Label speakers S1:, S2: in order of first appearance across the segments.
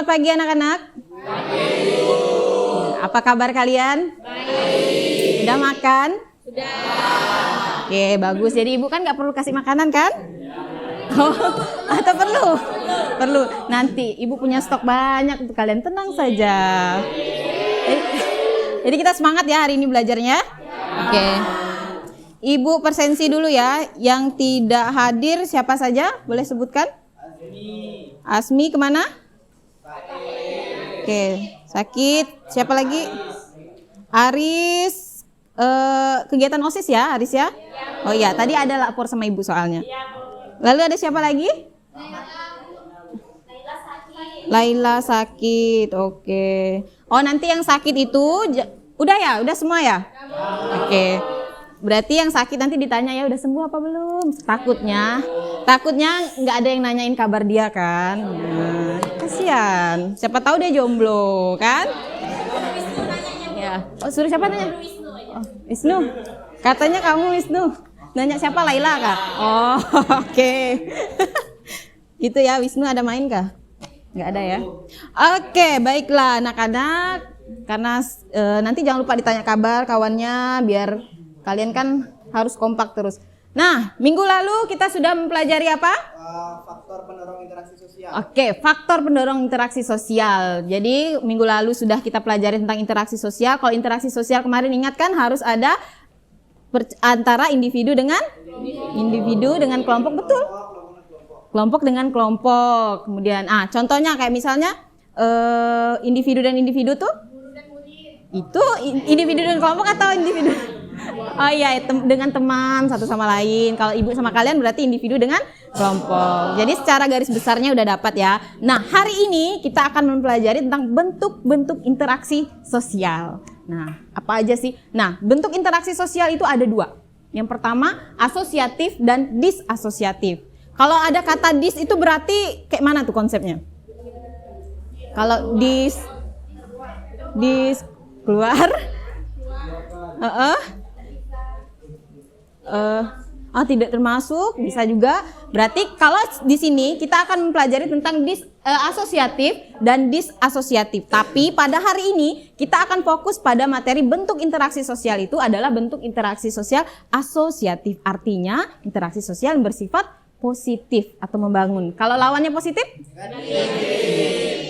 S1: pagi anak-anak. Apa kabar kalian? Baik. Sudah makan? Sudah. Oke, bagus. Jadi ibu kan nggak perlu kasih makanan kan? Oh, atau perlu? Perlu. Nanti ibu punya stok banyak untuk kalian, tenang saja. Jadi kita semangat ya hari ini belajarnya. Oke. Ibu persensi dulu ya. Yang tidak hadir siapa saja? Boleh sebutkan? Asmi kemana? Oke, sakit. Siapa lagi? Aris. Kegiatan OSIS ya, Aris ya? Oh iya, tadi ada lapor sama ibu soalnya. Lalu ada siapa lagi? Laila sakit. Oke. Oh, nanti yang sakit itu udah ya? Udah semua ya? Oke. Berarti yang sakit nanti ditanya ya udah sembuh apa belum? Takutnya nggak ada yang nanyain kabar dia kan? Nah, kasihan. Siapa tahu dia jomblo kan? Ya. Oh, suruh siapa nanya? Oh, Wisnu. Katanya kamu Wisnu. Nanya siapa? Laila kah? Oh, oke. Gitu ya, Wisnu ada main kah? Nggak ada ya? Oke, baiklah anak-anak. Karena nanti jangan lupa ditanya kabar kawannya biar kalian kan harus kompak terus. Nah, minggu lalu kita sudah mempelajari apa?
S2: Faktor pendorong interaksi sosial.
S1: Oke, faktor pendorong interaksi sosial. Jadi minggu lalu sudah kita pelajari tentang interaksi sosial. Kalau interaksi sosial kemarin ingat kan harus ada antara individu dengan kelompok, betul? Kelompok dengan kelompok. Kemudian, contohnya kayak misalnya individu dan individu tuh? Itu individu dan kelompok atau individu? Oh iya, dengan teman satu sama lain. Kalau ibu sama kalian berarti individu dengan kelompok. Jadi secara garis besarnya udah dapat ya. Nah, hari ini kita akan mempelajari tentang bentuk-bentuk interaksi sosial. Nah, apa aja sih? Nah, bentuk interaksi sosial itu ada dua. Yang pertama, asosiatif dan disasosiatif. Kalau ada kata dis itu berarti kayak mana tuh konsepnya? Kalau dis keluar, tidak termasuk, bisa juga. Berarti kalau di sini kita akan mempelajari tentang asosiatif dan disasosiatif. Tapi pada hari ini kita akan fokus pada materi bentuk interaksi sosial itu adalah bentuk interaksi sosial asosiatif. Artinya interaksi sosial yang bersifat positif atau membangun. Kalau lawannya positif?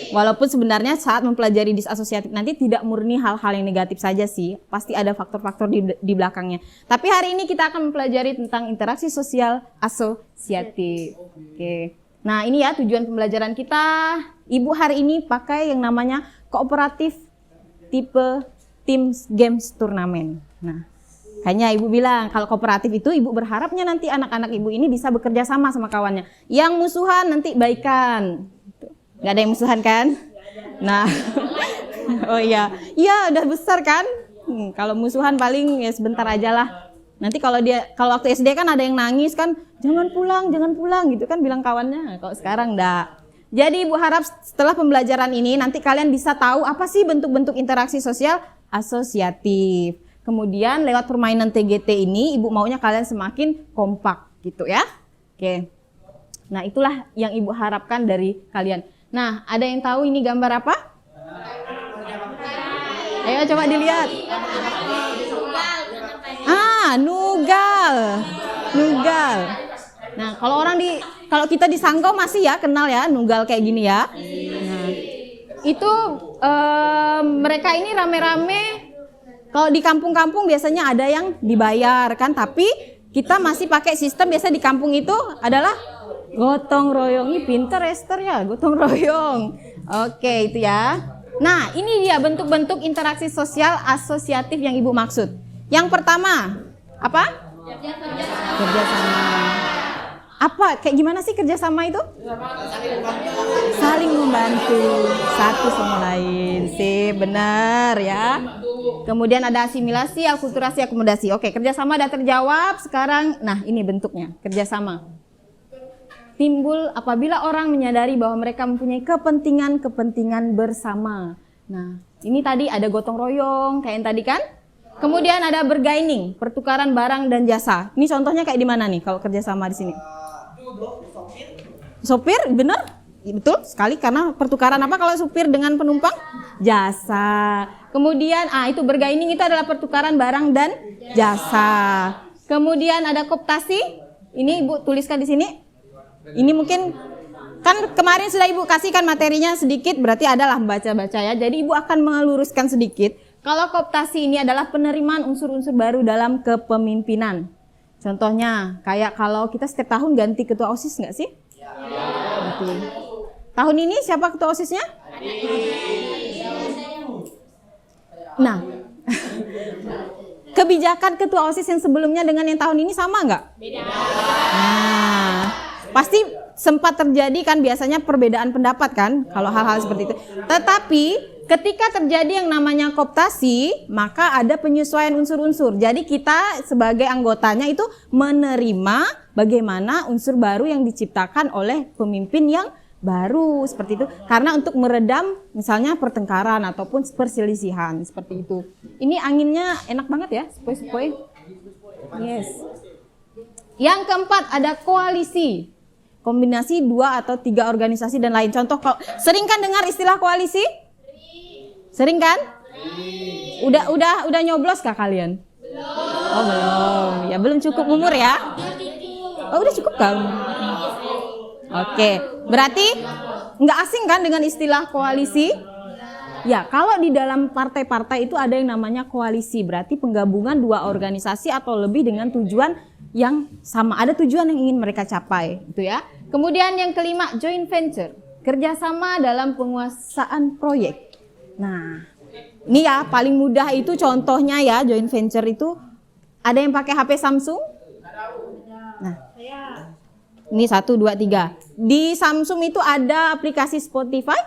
S1: Walaupun sebenarnya saat mempelajari disasosiatif nanti tidak murni hal-hal yang negatif saja sih. Pasti ada faktor-faktor di belakangnya. Tapi hari ini kita akan mempelajari tentang interaksi sosial asosiatif. Oke. Nah, ini ya tujuan pembelajaran kita. Ibu hari ini pakai yang namanya kooperatif tipe team games turnamen. Nah, hanya ibu bilang kalau kooperatif itu ibu berharapnya nanti anak-anak ibu ini bisa bekerja sama kawannya. Yang musuhan nanti baikan. Nggak ada yang musuhan kan? Nah, oh iya, udah besar kan? Kalau musuhan paling ya sebentar aja lah. Nanti kalau waktu SD kan ada yang nangis kan, jangan pulang gitu kan bilang kawannya. Kalau sekarang enggak. Jadi ibu harap setelah pembelajaran ini nanti kalian bisa tahu apa sih bentuk-bentuk interaksi sosial asosiatif. Kemudian lewat permainan TGT ini ibu maunya kalian semakin kompak gitu ya. Oke. Nah, itulah yang ibu harapkan dari kalian. Nah, ada yang tahu ini gambar apa? Ayo coba dilihat. Nugal. Nah, kalau kita di Sanggau masih ya kenal ya nugal kayak gini ya. Nah, itu mereka ini rame-rame. Kalau di kampung-kampung biasanya ada yang dibayar kan, tapi kita masih pakai sistem biasa di kampung itu adalah gotong royong. Ini pinter Esther ya, gotong royong. Oke, itu ya. Nah, ini dia bentuk-bentuk interaksi sosial asosiatif yang ibu maksud. Yang pertama, apa? Kerjasama. Apa? Kayak gimana sih kerjasama itu? Saling membantu satu sama lain. Sih, benar ya. Kemudian ada asimilasi, akulturasi, akomodasi. Oke, kerjasama udah terjawab. Sekarang, nah ini bentuknya, kerjasama. Timbul apabila orang menyadari bahwa mereka mempunyai kepentingan bersama. Nah, ini tadi ada gotong royong, kayak yang tadi kan? Kemudian ada bergaining, pertukaran barang dan jasa. Ini contohnya kayak di mana nih kalau kerjasama di sini? Sopir, bener? Betul sekali, karena pertukaran apa kalau supir dengan penumpang? Jasa. Kemudian itu bargaining itu adalah pertukaran barang dan jasa. Kemudian ada kooptasi. Ini Ibu tuliskan di sini. Ini mungkin kan kemarin sudah Ibu kasihkan materinya sedikit, berarti adalah baca-baca ya. Jadi Ibu akan meluruskan sedikit. Kalau kooptasi ini adalah penerimaan unsur-unsur baru dalam kepemimpinan. Contohnya kayak kalau kita setiap tahun ganti ketua OSIS nggak sih? Ganti. Tahun ini siapa ketua OSISnya? Nah, kebijakan ketua OSIS yang sebelumnya dengan yang tahun ini sama nggak? Beda. Nah, pasti sempat terjadi kan biasanya perbedaan pendapat kan kalau hal-hal seperti itu. Tetapi ketika terjadi yang namanya kooptasi, maka ada penyesuaian unsur-unsur. Jadi kita sebagai anggotanya itu menerima bagaimana unsur baru yang diciptakan oleh pemimpin yang baru seperti itu. Karena untuk meredam misalnya pertengkaran ataupun perselisihan seperti itu. Ini anginnya enak banget ya, sepoi-sepoi. Yes. Yang keempat ada koalisi. Kombinasi 2 atau 3 organisasi dan lain. Contoh, sering kan dengar istilah koalisi? Sering kan? Udah nyoblos kah kalian? Belum. Oh belum. Ya belum cukup umur ya? Oh udah cukup kan? Oke. Berarti nggak asing kan dengan istilah koalisi? Ya, kalau di dalam partai-partai itu ada yang namanya koalisi. Berarti penggabungan 2 organisasi atau lebih dengan tujuan yang sama. Ada tujuan yang ingin mereka capai, gitu ya. Kemudian yang kelima, joint venture. Kerjasama dalam penguasaan proyek. Nah, ini ya paling mudah itu contohnya ya, joint venture itu ada yang pakai HP Samsung? Nah, ini 1, 2, 3. Di Samsung itu ada aplikasi Spotify?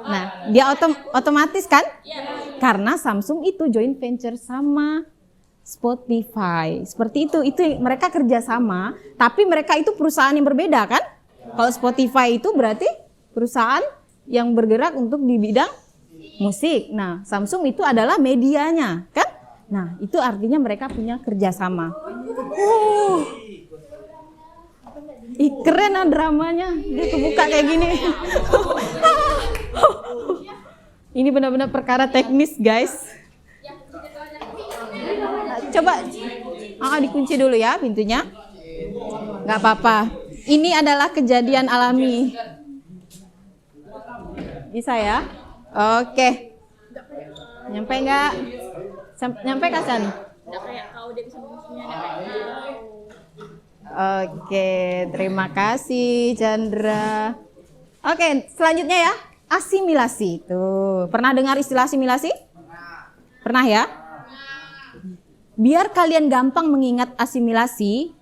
S1: Nah, dia otomatis kan? Karena Samsung itu joint venture sama Spotify. Seperti itu mereka kerjasama, tapi mereka itu perusahaan yang berbeda kan? Kalau Spotify itu berarti perusahaan yang bergerak untuk di bidang musik. Nah, Samsung itu adalah medianya kan? Nah, itu artinya mereka punya kerjasama. Keren lah dramanya, dia kebuka kayak gini. Ini benar-benar perkara teknis guys. Coba dikunci dulu ya pintunya. Nggak apa-apa. Ini adalah kejadian alami. Bisa ya? Oke. Nyampe nggak? Nyampe Kasan? Oke, terima kasih Chandra. Oke, selanjutnya ya, asimilasi. Tuh, pernah dengar istilah asimilasi? Pernah ya? Biar kalian gampang mengingat asimilasi,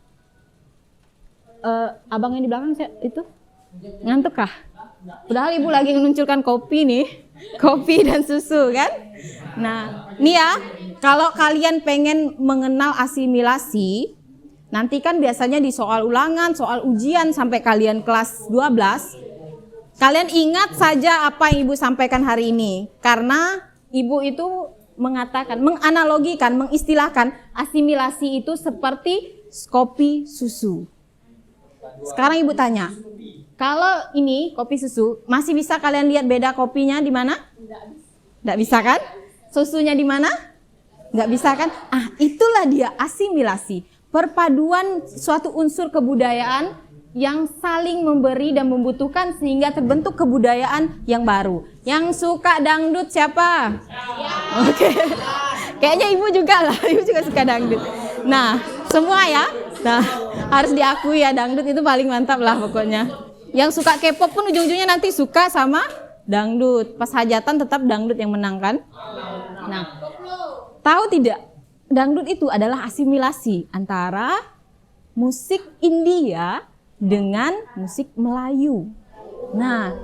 S1: abang yang di belakang itu ngantuk kah? Padahal ibu lagi menunjukkan kopi nih, kopi dan susu kan? Nah, nih ya, kalau kalian pengen mengenal asimilasi, nanti kan biasanya di soal ulangan, soal ujian sampai kalian kelas 12, kalian ingat saja apa yang ibu sampaikan hari ini. Karena ibu itu mengatakan, menganalogikan, mengistilahkan asimilasi itu seperti kopi susu. Sekarang ibu tanya, kalau ini kopi susu, masih bisa kalian lihat beda kopinya di mana? Nggak bisa kan? Susunya di mana? Nggak bisa kan? Itulah dia asimilasi. Perpaduan suatu unsur kebudayaan yang saling memberi dan membutuhkan sehingga terbentuk kebudayaan yang baru. Yang suka dangdut siapa? Oke. Kayaknya ibu juga lah, ibu juga suka dangdut. Nah, semua ya. Nah, harus diakui ya, dangdut itu paling mantap lah pokoknya. Yang suka K-pop pun ujung-ujungnya nanti suka sama dangdut. Pas hajatan tetap dangdut yang menang kan? Nah, tahu tidak? Dangdut itu adalah asimilasi antara musik India dengan musik Melayu. Nah,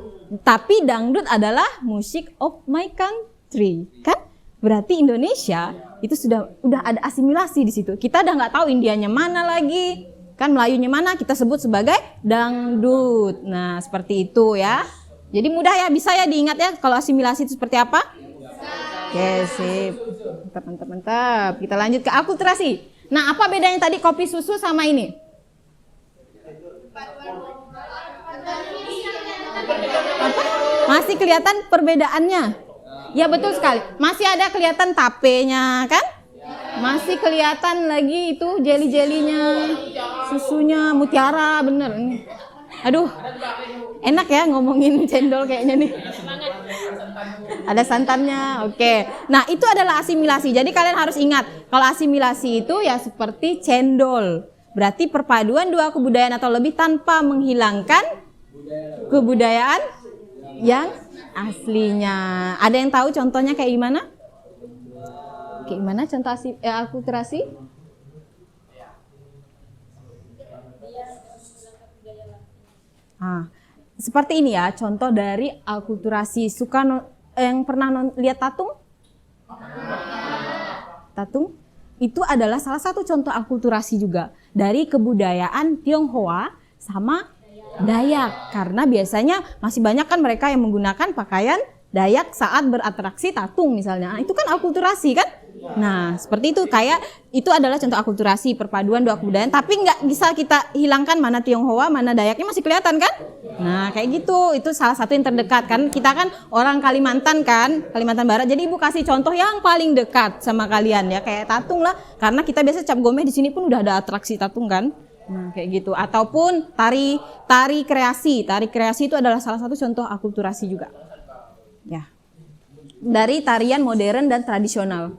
S1: tapi dangdut adalah musik of my country, kan? Berarti Indonesia itu udah ada asimilasi di situ. Kita udah nggak tahu Indianya mana lagi, kan Melayunya mana, kita sebut sebagai dangdut. Nah, seperti itu ya. Jadi mudah ya, bisa ya diingat ya kalau asimilasi itu seperti apa? Oke, sip. Mantap. Kita lanjut ke akulturasi. Nah, apa bedanya tadi kopi susu sama ini? Masih kelihatan perbedaannya? Ya betul sekali. Masih ada kelihatan tapenya kan? Masih kelihatan lagi itu jeli-jelinya, susunya, mutiara, bener. Aduh, enak ya ngomongin cendol kayaknya nih. Ada santannya, oke. Nah itu adalah asimilasi. Jadi kalian harus ingat, kalau asimilasi itu ya seperti cendol. Berarti perpaduan dua kebudayaan atau lebih tanpa menghilangkan kebudayaan yang aslinya. Ada yang tahu contohnya kayak gimana? Kayak gimana contoh akulturasi? Seperti ini ya contoh dari akulturasi. Yang pernah lihat tatung? Tatung itu adalah salah satu contoh akulturasi juga dari kebudayaan Tionghoa sama Dayak. Karena biasanya masih banyak kan mereka yang menggunakan pakaian Dayak saat beratraksi tatung misalnya. Nah, itu kan akulturasi kan? Nah, seperti itu. Kayak itu adalah contoh akulturasi, perpaduan dua kebudayaan. Tapi nggak bisa kita hilangkan mana Tionghoa, mana Dayaknya masih kelihatan kan? Nah, kayak gitu. Itu salah satu yang terdekat kan. Kita kan orang Kalimantan kan, Kalimantan Barat. Jadi Ibu kasih contoh yang paling dekat sama kalian ya. Kayak tatung lah. Karena kita biasa cap gomeh di sini pun udah ada atraksi tatung kan. Nah, kayak gitu. Ataupun tari kreasi. Tari kreasi itu adalah salah satu contoh akulturasi juga. Ya. Dari tarian modern dan tradisional.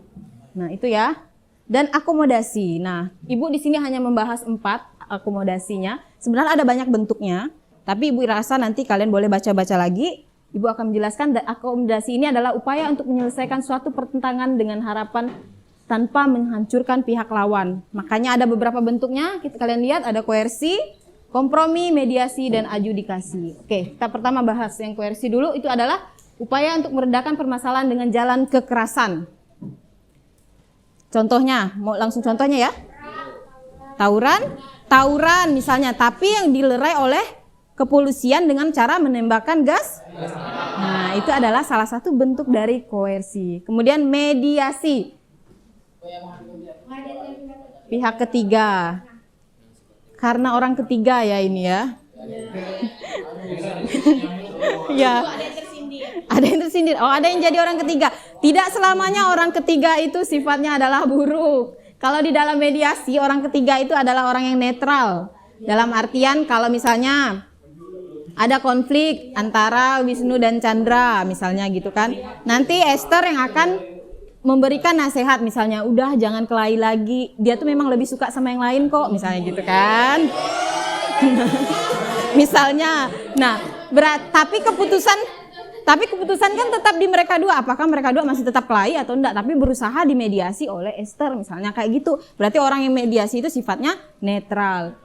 S1: Nah, itu ya. Dan akomodasi. Nah, Ibu di sini hanya membahas 4 akomodasinya. Sebenarnya ada banyak bentuknya, tapi Ibu rasa nanti kalian boleh baca-baca lagi. Ibu akan menjelaskan akomodasi ini adalah upaya untuk menyelesaikan suatu pertentangan dengan harapan tanpa menghancurkan pihak lawan. Makanya ada beberapa bentuknya. Kalian lihat ada koersi, kompromi, mediasi, dan adjudikasi. Oke, kita pertama bahas yang koersi dulu. Itu adalah upaya untuk meredakan permasalahan dengan jalan kekerasan. Contohnya, mau langsung contohnya ya? Tawuran misalnya, tapi yang dilerai oleh kepolisian dengan cara menembakkan gas. Nah, itu adalah salah satu bentuk dari koersi. Kemudian mediasi. Pihak ketiga. Karena orang ketiga ya ini ya. Ya. Ada yang tersindir. Oh, ada yang jadi orang ketiga. Tidak selamanya orang ketiga itu sifatnya adalah buruk. Kalau di dalam mediasi, orang ketiga itu adalah orang yang netral. Dalam artian kalau misalnya ada konflik antara Wisnu dan Chandra misalnya gitu kan. Nanti Esther yang akan memberikan nasihat misalnya, udah jangan kelahi lagi. Dia tuh memang lebih suka sama yang lain kok, misalnya gitu kan. Misalnya. Nah, tapi keputusan kan tetap di mereka dua. Apakah mereka dua masih tetap kelahi atau enggak? Tapi berusaha dimediasi oleh Esther misalnya kayak gitu. Berarti orang yang mediasi itu sifatnya netral.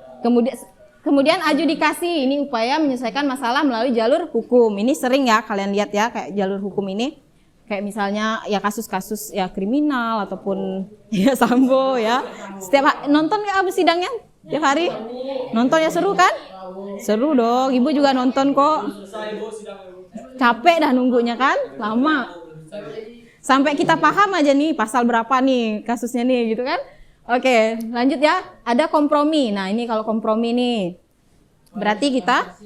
S1: Kemudian adjudikasi, ini upaya menyelesaikan masalah melalui jalur hukum. Ini sering ya kalian lihat ya kayak jalur hukum ini. Kayak misalnya ya kasus-kasus ya kriminal ataupun ya Sambo ya. Setiap nonton nggak Abu sidangnya? Tiap hari? Nonton ya seru kan? Seru dong. Ibu juga nonton kok. Capek dah nunggunya kan, lama. Sampai kita paham aja nih pasal berapa nih kasusnya nih gitu kan. Oke, lanjut ya. Ada kompromi. Nah, ini kalau kompromi nih. Berarti kita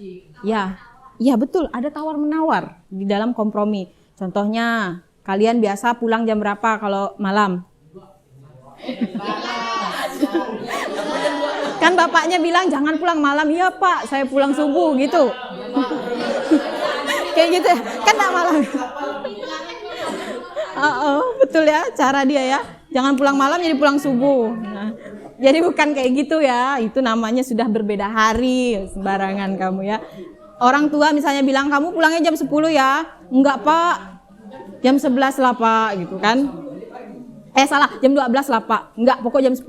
S1: ya betul, ada tawar-menawar di dalam kompromi. Contohnya, kalian biasa pulang jam berapa kalau malam? Kan bapaknya bilang jangan pulang malam. Iya, Pak, saya pulang subuh gitu. Kayak gitu ya, kan gak malam. Betul ya cara dia ya. Jangan pulang malam jadi pulang subuh. Nah, jadi bukan kayak gitu ya. Itu namanya sudah berbeda hari. Sembarangan kamu ya. Orang tua misalnya bilang kamu pulangnya jam 10 ya. Enggak Pak, jam 11 lah Pak gitu kan. Salah, jam 12 lah Pak. Enggak, pokok jam 10.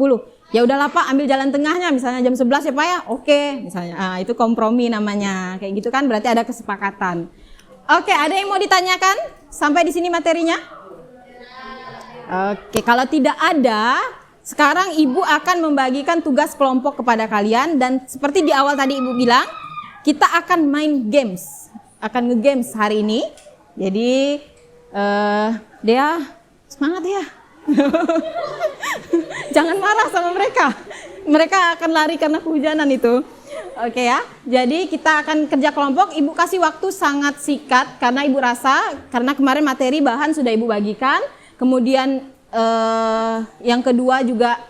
S1: Ya udahlah Pak, ambil jalan tengahnya misalnya jam 11 ya Pak ya. Oke, misalnya. Nah, itu kompromi namanya. Kayak gitu kan berarti ada kesepakatan. Oke, ada yang mau ditanyakan? Sampai di sini materinya? Oke, kalau tidak ada, sekarang Ibu akan membagikan tugas kelompok kepada kalian. Dan seperti di awal tadi Ibu bilang, kita akan main games. Akan nge-games hari ini. Jadi, Dea, semangat ya. Jangan marah sama mereka. Mereka akan lari karena kehujanan itu. Oke ya, jadi kita akan kerja kelompok. Ibu kasih waktu sangat singkat karena ibu rasa, karena kemarin materi bahan sudah ibu bagikan. Kemudian yang kedua juga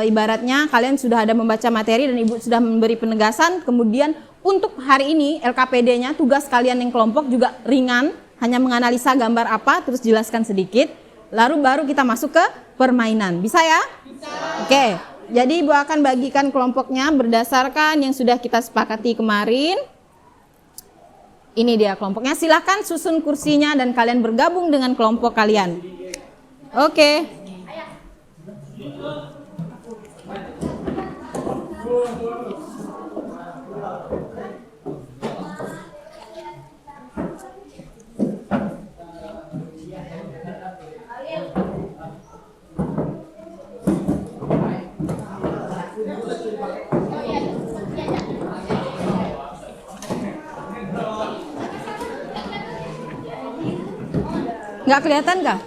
S1: ibaratnya kalian sudah ada membaca materi dan ibu sudah memberi penegasan. Kemudian untuk hari ini LKPD-nya tugas kalian yang kelompok juga ringan, hanya menganalisa gambar apa, terus jelaskan sedikit. Lalu baru kita masuk ke permainan. Bisa ya? Bisa. Oke. Jadi ibu akan bagikan kelompoknya berdasarkan yang sudah kita sepakati kemarin. Ini dia kelompoknya. Silahkan susun kursinya dan kalian bergabung dengan kelompok kalian. Oke. Nggak kelihatan kah?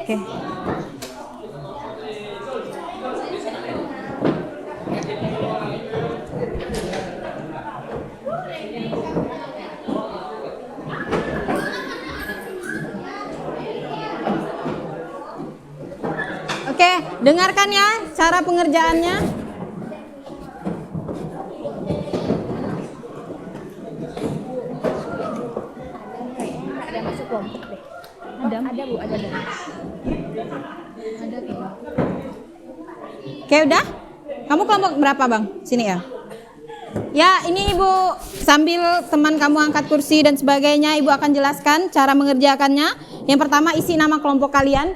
S1: Oke. Oke, dengarkan ya cara pengerjaannya.
S3: Ada masuk kelompok deh. Ada Bu, ada. Ada tuh.
S1: Oke, udah? Kamu kelompok berapa, Bang? Sini ya. Ya, ini Ibu sambil teman kamu angkat kursi dan sebagainya, Ibu akan jelaskan cara mengerjakannya. Yang pertama isi nama kelompok kalian.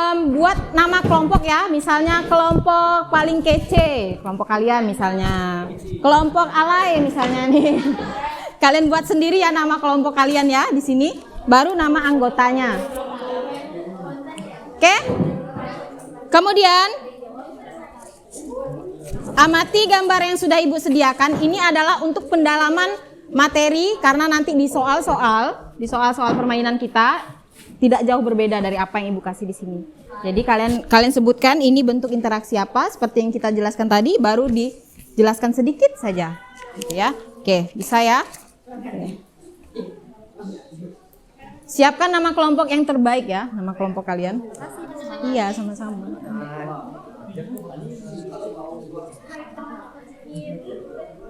S1: Buat nama kelompok ya, misalnya kelompok paling kece, kelompok kalian misalnya. Kelompok alay misalnya nih. Kalian buat sendiri ya nama kelompok kalian ya di sini. Baru nama anggotanya. Oke? Kemudian amati gambar yang sudah Ibu sediakan. Ini adalah untuk pendalaman materi karena nanti di soal-soal permainan kita tidak jauh berbeda dari apa yang Ibu kasih di sini. Jadi kalian sebutkan ini bentuk interaksi apa seperti yang kita jelaskan tadi, baru dijelaskan sedikit saja. Gitu ya. Oke, bisa ya? Oke. Siapkan nama kelompok yang terbaik ya, nama kelompok kalian. Iya, sama-sama.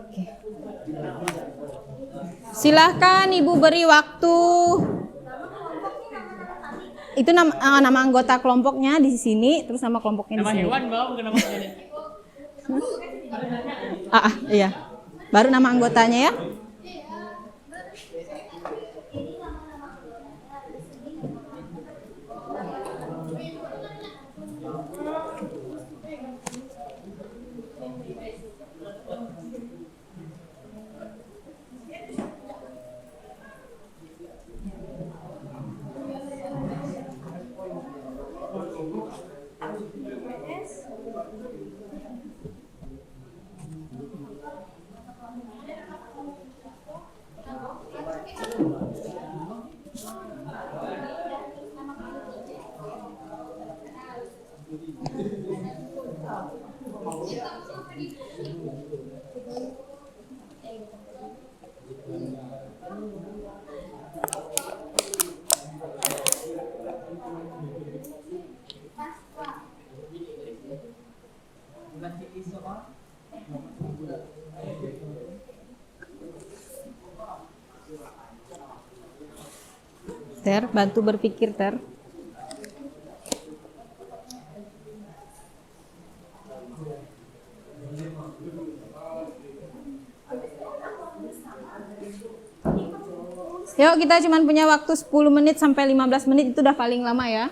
S1: Oke. Silahkan Ibu beri waktu. Itu nama anggota kelompoknya di sini, terus nama kelompoknya di sini.
S4: Nama hewan bang, bukan nama hewan.
S1: Iya. Baru nama anggotanya ya. Ter, bantu berpikir Ter. Yuk kita cuma punya waktu 10 menit sampai 15 menit, itu udah paling lama ya.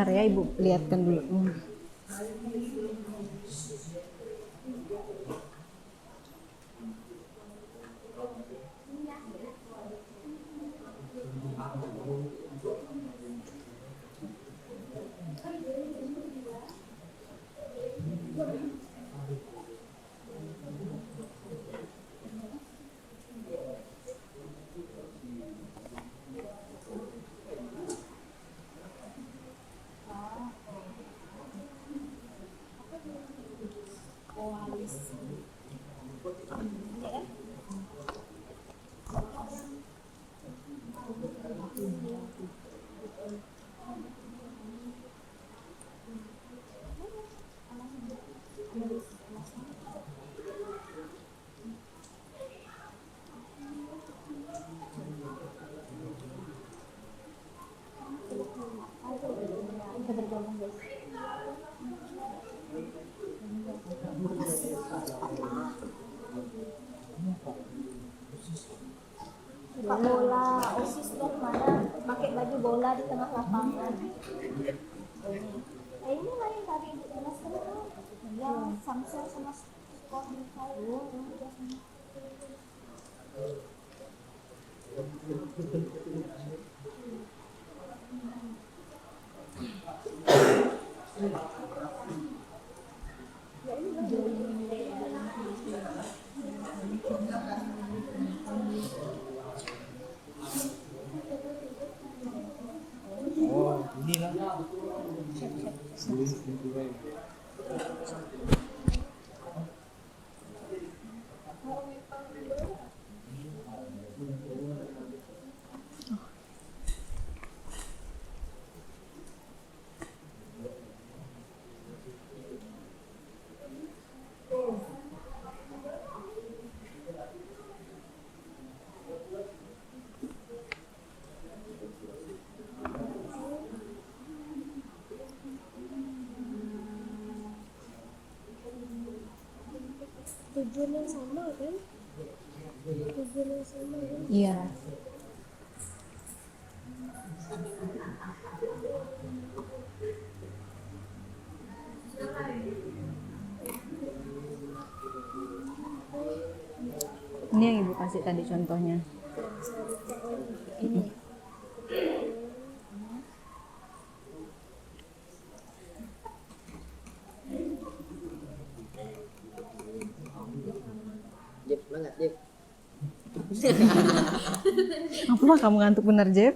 S1: Bentar ya Ibu, lihatkan dulu.
S3: Sepak bola, OSIS tuh mana pakai baju bola di tengah lapangan. Ini lah yang tadi Ibu jelaskan tuh, yang Samsel sama Sport
S2: Oh, inilah.
S3: tujuan yang sama kan? Tujuan yang sama kan?
S1: Iya. Ini yang Ibu kasih tadi contohnya.
S3: Ini
S4: Jep, semangat Jep.
S1: Apa kamu ngantuk bener, Jeff?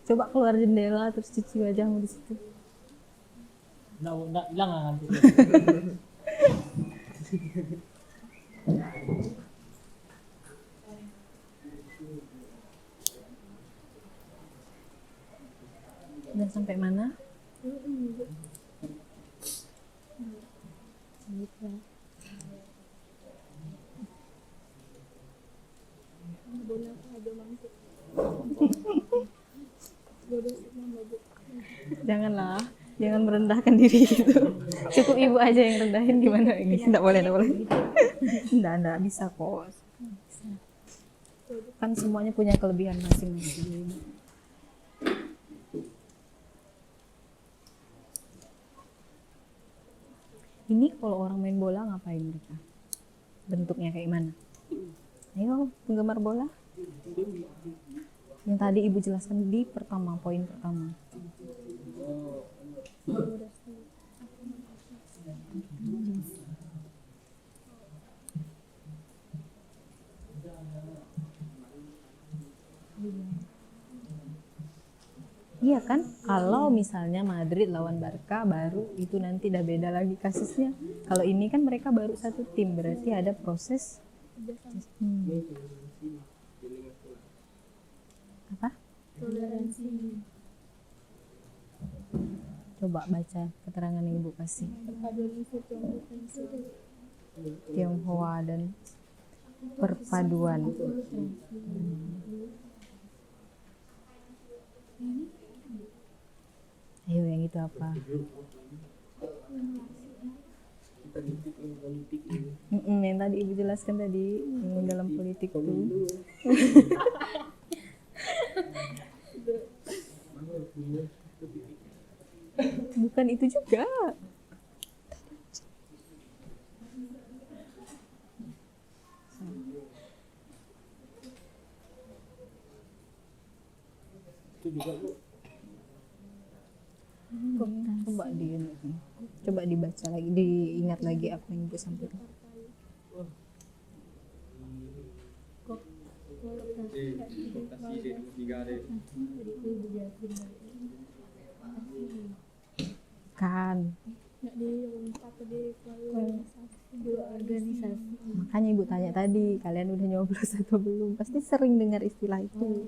S1: Coba keluar jendela terus cuci wajahmu di situ.
S5: Nggak hilang ngantuk.
S1: Udah sampai mana? Janganlah, jangan merendahkan diri gitu. Cukup Ibu aja yang rendahin, gimana ini? Enggak boleh, enggak boleh. Enggak bisa kok. Bisa. Kan semuanya punya kelebihan masing-masing. Ini kalau orang main bola ngapain mereka? Bentuknya kayak mana? Ayo, penggemar bola. Yang tadi Ibu jelaskan di pertama, poin pertama. Iya kan, kalau misalnya Madrid lawan Barca baru itu nanti udah beda lagi kasusnya. Kalau ini kan mereka baru satu tim, berarti ada proses. Apa?
S3: toleransi.
S1: Coba baca keterangan yang Ibu kasih.
S3: Perpaduan unsur
S1: Tionghoa dan perpaduan. Ayo yang itu apa? Yang tadi Ibu jelaskan tadi yang dalam politik tuh. Bukan itu juga.
S2: Itu juga Bu.
S1: Coba dibaca lagi, diingat lagi apa yang Ibu sampaikan. Kan makanya Ibu tanya tadi, kalian udah nyoblos atau belum? Pasti sering dengar istilah itu.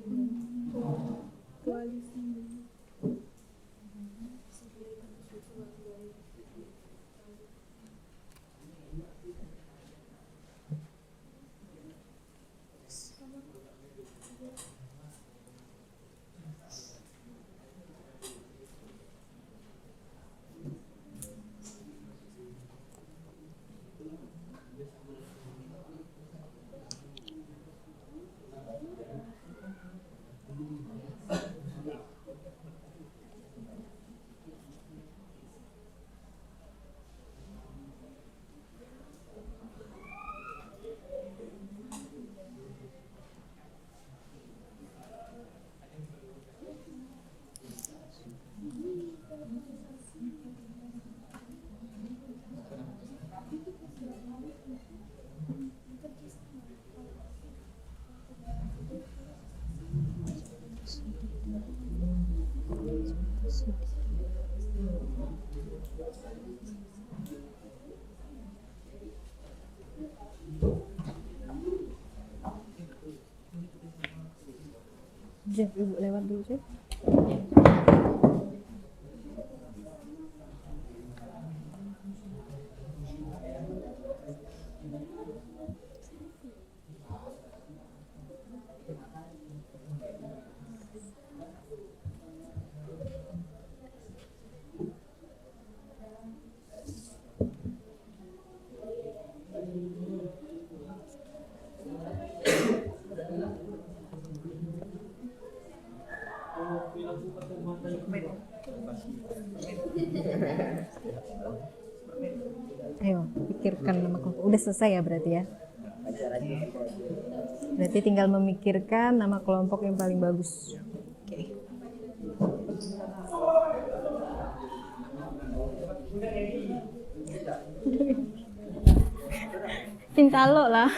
S1: Jeff, Ibu lewat dulu, Jeff. Ayo, pikirkan nama kelompok. Udah selesai ya berarti ya? Berarti tinggal memikirkan nama kelompok yang paling bagus. Oke. Pintalo lah.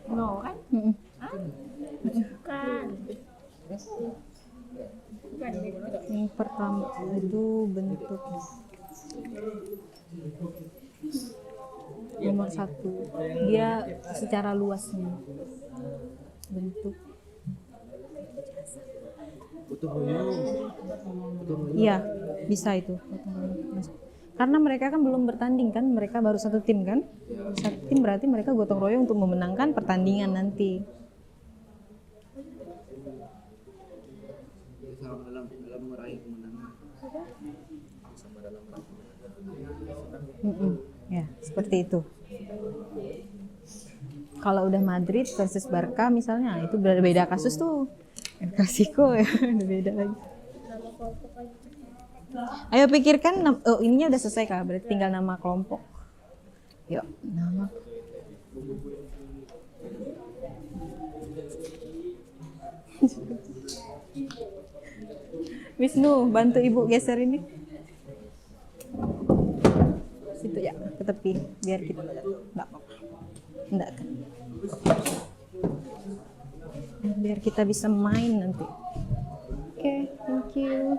S3: No kan?
S1: Mm-mm.
S3: Bukan.
S1: Yang pertama itu bentuk nomor 1, dia secara luasnya bentuk. Iya, bisa itu. Karena mereka kan belum bertanding kan, mereka baru satu tim kan. Satu tim berarti mereka gotong royong untuk memenangkan pertandingan nanti.
S2: Sama dalam meraih kemenangan. Sama dalam
S1: Ya, seperti itu. Kalau udah Madrid versus Barca misalnya, itu beda kasus tuh. El Clasico ya, udah beda lagi. Ayo pikirkan, oh ininya udah selesai Kak, berarti tinggal nama kelompok. Yuk, nama. Wisnu, bantu Ibu geser ini. Situ ya, ke tepi, biar kita enggak kan. Biar kita bisa main nanti. Oke, thank you.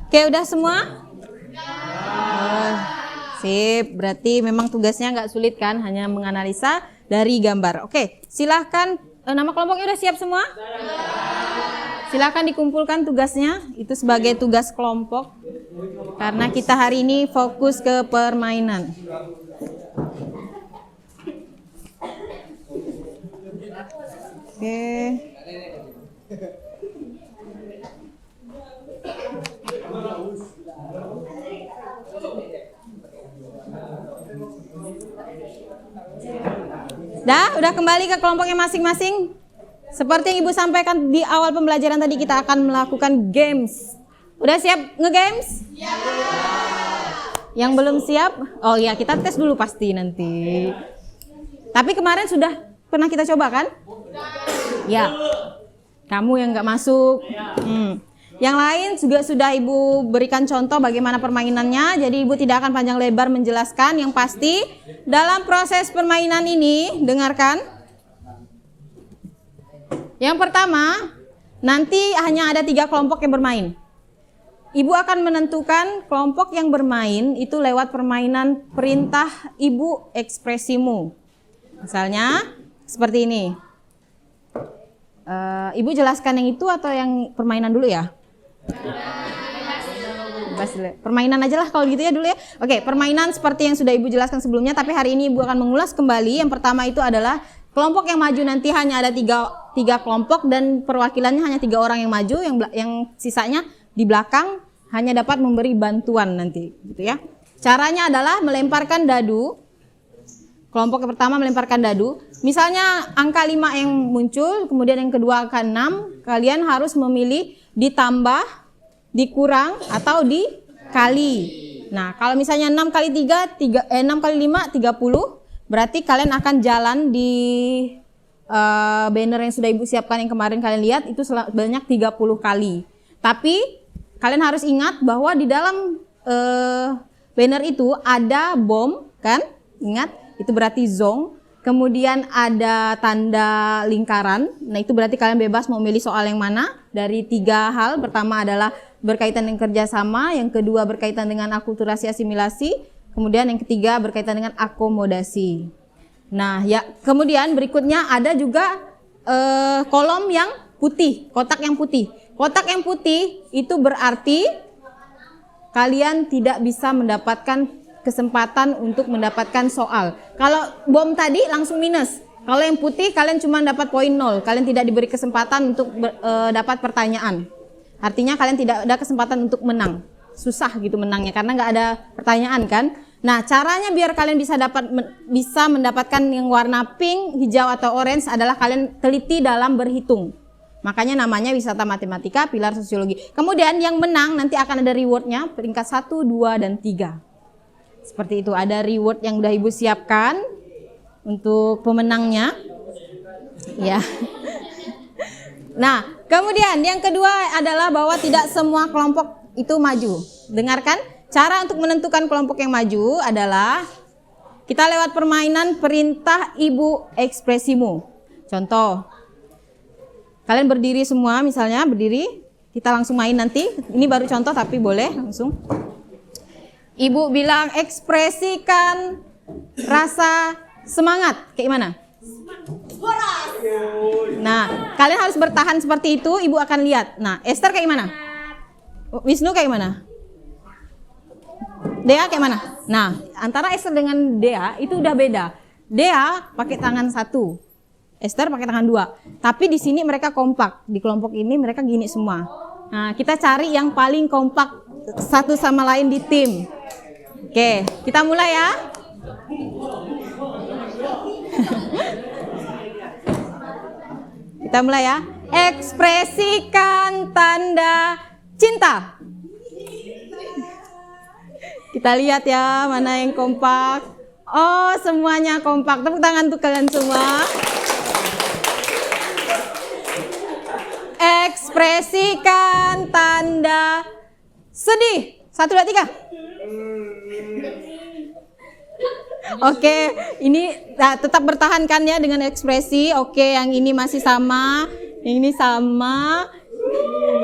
S1: Oke, udah semua? Sip, berarti memang tugasnya nggak sulit kan, hanya menganalisa dari gambar. Oke, silahkan, nama kelompoknya udah siap semua? Silahkan dikumpulkan tugasnya, itu sebagai tugas kelompok. Karena kita hari ini fokus ke permainan. Oke. Udah kembali ke kelompoknya masing-masing. Seperti yang Ibu sampaikan di awal pembelajaran tadi, kita akan melakukan games. Udah siap nge-games? Ya. Yang belum siap? Oh ya, kita tes dulu pasti nanti. Tapi kemarin sudah pernah kita coba kan? Ya. Kamu yang nggak masuk. Yang lain juga sudah Ibu berikan contoh bagaimana permainannya. Jadi Ibu tidak akan panjang lebar menjelaskan. Yang pasti dalam proses permainan ini, dengarkan. Yang pertama, nanti hanya ada 3 kelompok yang bermain. Ibu akan menentukan kelompok yang bermain itu lewat permainan perintah Ibu ekspresimu. Misalnya seperti ini. Ibu jelaskan yang itu atau yang permainan dulu ya? Permainan aja lah kalau gitu ya dulu ya. Oke, permainan seperti yang sudah Ibu jelaskan sebelumnya, tapi hari ini Ibu akan mengulas kembali. Yang pertama itu adalah kelompok yang maju nanti hanya ada tiga kelompok dan perwakilannya hanya 3 orang yang maju, yang sisanya di belakang hanya dapat memberi bantuan nanti, gitu ya. Caranya adalah melemparkan dadu. Kelompok yang pertama melemparkan dadu. Misalnya angka 5 yang muncul, kemudian yang kedua angka 6, kalian harus memilih ditambah, dikurang atau dikali. Nah, kalau misalnya 6 kali 6 kali 5 30, berarti kalian akan jalan di banner yang sudah Ibu siapkan yang kemarin kalian lihat itu sebanyak 30 kali. Tapi kalian harus ingat bahwa di dalam banner itu ada bom, kan? Ingat, itu berarti zone. Kemudian ada tanda lingkaran. Nah, itu berarti kalian bebas mau milih soal yang mana dari 3 hal. Pertama adalah berkaitan dengan kerjasama, yang kedua berkaitan dengan akulturasi asimilasi, kemudian yang ketiga berkaitan dengan akomodasi. Nah, ya kemudian berikutnya ada juga kolom yang putih, kotak yang putih. Kotak yang putih itu berarti kalian tidak bisa mendapatkan kesempatan untuk mendapatkan soal. Kalau bom tadi langsung minus. Kalau yang putih kalian cuma dapat poin 0. Kalian tidak diberi kesempatan untuk dapat pertanyaan. Artinya kalian tidak ada kesempatan untuk menang. Susah gitu menangnya karena nggak ada pertanyaan kan. Nah, caranya biar kalian bisa mendapatkan yang warna pink, hijau atau orange adalah kalian teliti dalam berhitung. Makanya namanya wisata matematika, pilar sosiologi. Kemudian yang menang nanti akan ada rewardnya peringkat 1, 2, dan 3. Seperti itu, ada reward yang udah Ibu siapkan untuk pemenangnya. Ya. Nah, kemudian yang kedua adalah bahwa tidak semua kelompok itu maju. Dengarkan, cara untuk menentukan kelompok yang maju adalah kita lewat permainan perintah Ibu ekspresimu. Contoh, kalian berdiri semua, misalnya berdiri, kita langsung main nanti. Ini baru contoh tapi boleh langsung. Ibu bilang ekspresikan rasa semangat, kayak gimana? Nah, kalian harus bertahan seperti itu, Ibu akan lihat. Nah, Esther kayak gimana? Wisnu kayak gimana? Dea kayak mana? Nah, antara Esther dengan Dea itu udah beda. Dea pakai tangan 1, Esther pakai tangan 2. Tapi di sini mereka kompak. Di kelompok ini mereka gini semua. Nah, kita cari yang paling kompak satu sama lain di tim. Oke, kita mulai ya. Kita mulai ya. Ekspresikan tanda cinta. Kita lihat ya mana yang kompak. Oh, semuanya kompak. Tepuk tangan untuk kalian semua. Ekspresikan tanda sedih. 1, 2, 3. Oke, ini tetap bertahankan ya dengan ekspresi. Oke, yang ini masih sama, yang ini sama.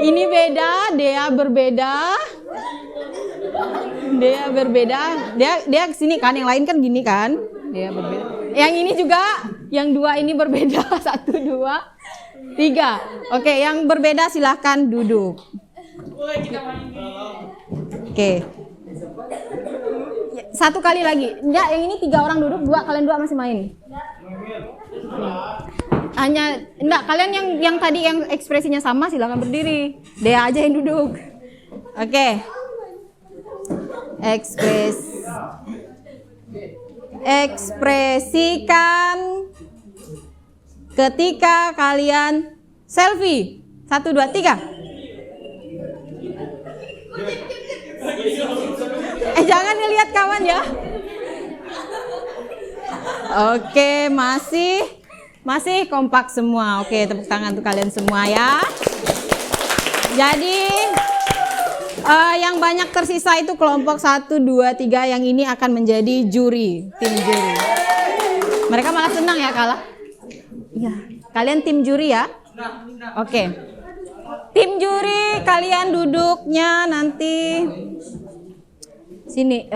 S1: Ini beda, Dea berbeda. Dea berbeda. Dia kesini kan, yang lain kan gini kan. Dea berbeda. Yang ini juga, yang 2 ini berbeda. 1, 2, 3. Oke, yang berbeda silahkan duduk. Oke. 1 kali lagi. Enggak, yang ini 3 orang duduk, 2 kalian 2 masih main. Hanya enggak, kalian yang tadi yang ekspresinya sama silakan berdiri. Dea aja yang duduk. Oke. Ekspresikan ketika kalian selfie. 1, 2, 3. Jangan ngelihat kawan ya. Oke, masih kompak semua. Oke, tepuk tangan untuk kalian semua ya. Jadi yang banyak tersisa itu kelompok 1, 2, 3 yang ini akan menjadi juri, tim juri. Mereka malah senang ya kalah. Iya, kalian tim juri ya. Oke. Tim juri kalian duduknya nanti sini.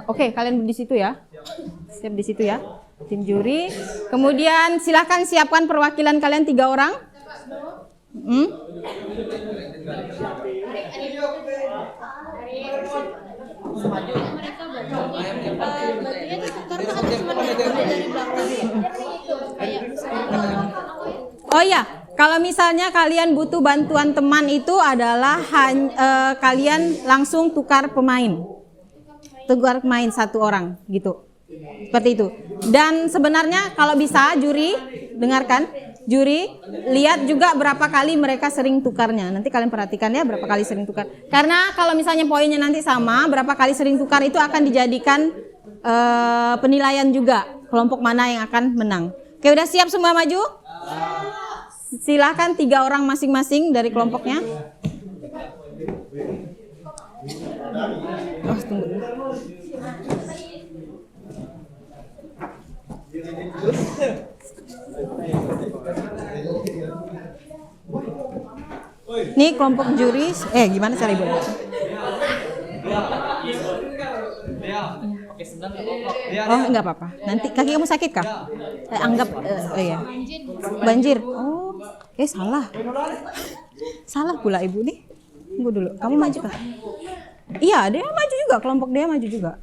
S1: Oke, kalian di situ ya. Siap di situ ya. Tim juri. Kemudian silahkan siapkan perwakilan kalian 3 orang. Oh ya, kalau misalnya kalian butuh bantuan teman itu adalah kalian langsung tukar pemain. Tukar pemain 1 orang gitu. Seperti itu. Dan sebenarnya kalau bisa juri, dengarkan, juri lihat juga berapa kali mereka sering tukarnya. Nanti kalian perhatikan ya berapa kali sering tukar. Karena kalau misalnya poinnya nanti sama, berapa kali sering tukar itu akan dijadikan penilaian juga. Kelompok mana yang akan menang. Oke, udah siap semua maju? Silahkan 3 orang masing-masing dari kelompoknya. Oh, tunggu. Nih kelompok juri, gimana cara ibu? Oh nggak apa-apa. Nanti kaki kamu sakit kah? Anggap, iya. Banjir. Oh, salah. Salah pula ibu nih. Tunggu dulu. Kamu maju kah? Iya, dia maju juga. Kelompok dia maju juga.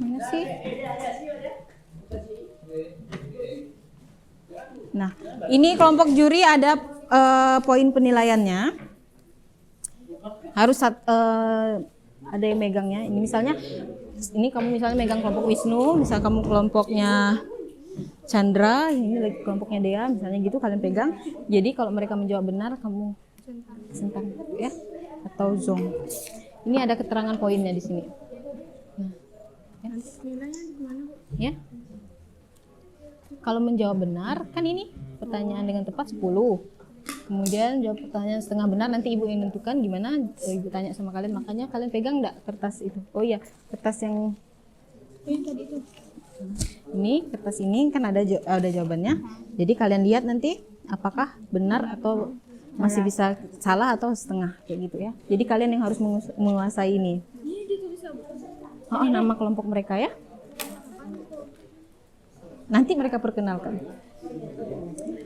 S1: Mana sih? Nah, ini kelompok juri ada poin penilaiannya. Harus ada yang megangnya. Ini misalnya, ini kamu misalnya megang kelompok Wisnu, misal kamu kelompoknya Chandra, ini lagi kelompoknya Dea, misalnya gitu kalian pegang. Jadi kalau mereka menjawab benar, kamu sentang ya, atau zong. Ini ada keterangan poinnya di sini. Nah, ya. Kalau menjawab benar, kan ini pertanyaan dengan tepat 10. Kemudian jawab pertanyaan setengah benar, nanti ibu yang menentukan gimana. Ibu tanya sama kalian, makanya kalian pegang enggak kertas itu? Oh iya, kertas yang tadi itu. Ini kertas ini kan ada jawabannya. Jadi kalian lihat nanti apakah benar atau masih bisa salah atau setengah kayak gitu ya. Jadi kalian yang harus menguasai ini. Oh, nama kelompok mereka ya. Nanti mereka perkenalkan.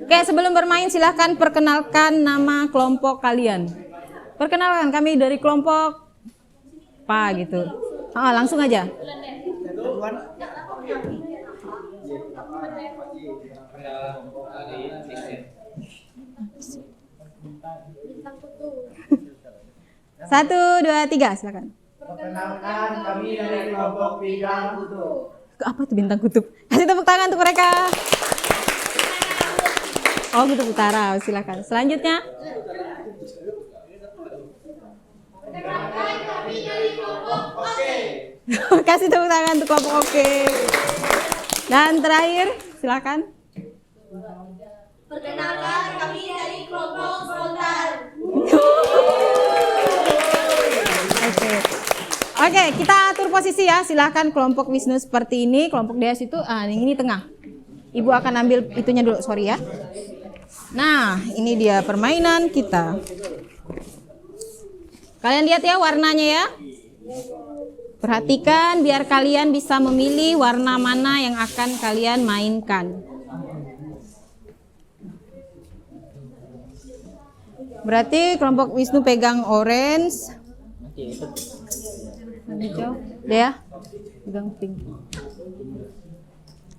S1: Oke, sebelum bermain silahkan perkenalkan nama kelompok kalian. Perkenalkan, kami dari kelompok apa gitu. Langsung aja. Satu, dua, tiga, silakan.
S4: Perkenalkan, kami dari kelompok Bintang Kutub.
S1: Apa itu Bintang Kutub? Kasih tepuk tangan untuk mereka. Oh, Kutub Utara, silakan. Selanjutnya.
S4: Perkenalkan, kami dari kelompok Oke.
S1: Kasih tepuk tangan untuk kelompok Oke. Dan terakhir, silakan.
S3: Perkenalkan, kami dari kelompok Spontan.
S1: Oke, kita atur posisi ya. Silahkan kelompok Wisnu seperti ini, kelompok Dea situ, yang ini tengah. Ibu akan ambil itunya dulu, sorry ya. Nah, ini dia permainan kita. Kalian lihat ya warnanya ya. Perhatikan biar kalian bisa memilih warna mana yang akan kalian mainkan. Berarti kelompok Wisnu pegang orange. Hijau, Dea pegang pink.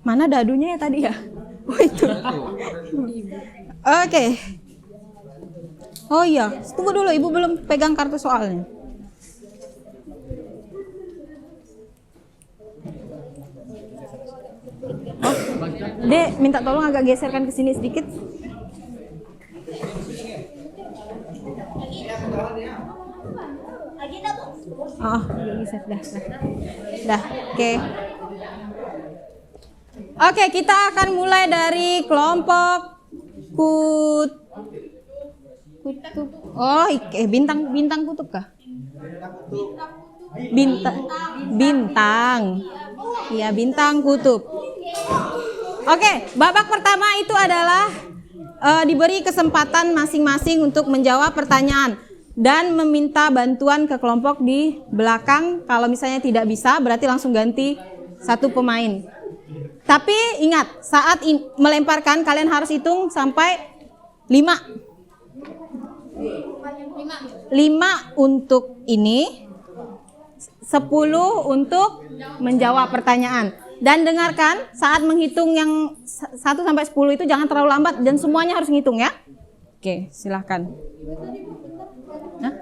S1: Mana dadunya ya tadi ya? Oh itu. Oke. Oh iya, tunggu dulu, Ibu belum pegang kartu soalnya. Oh, Dek, minta tolong agak geserkan ke sini sedikit. Oh, geser dah. Oke. Oke, kita akan mulai dari kelompok kutub. Oh, bintang kutub kah? Bintang. Iya, bintang kutub. Oke, babak pertama itu adalah diberi kesempatan masing-masing untuk menjawab pertanyaan dan meminta bantuan ke kelompok di belakang. Kalau misalnya tidak bisa, berarti langsung ganti satu pemain. Tapi ingat, saat melemparkan kalian harus hitung sampai 5. 5 untuk ini, 10 untuk menjawab pertanyaan. Dan dengarkan, saat menghitung yang 1 sampai 10 itu jangan terlalu lambat dan semuanya harus ngitung ya. Oke, silahkan. Hah?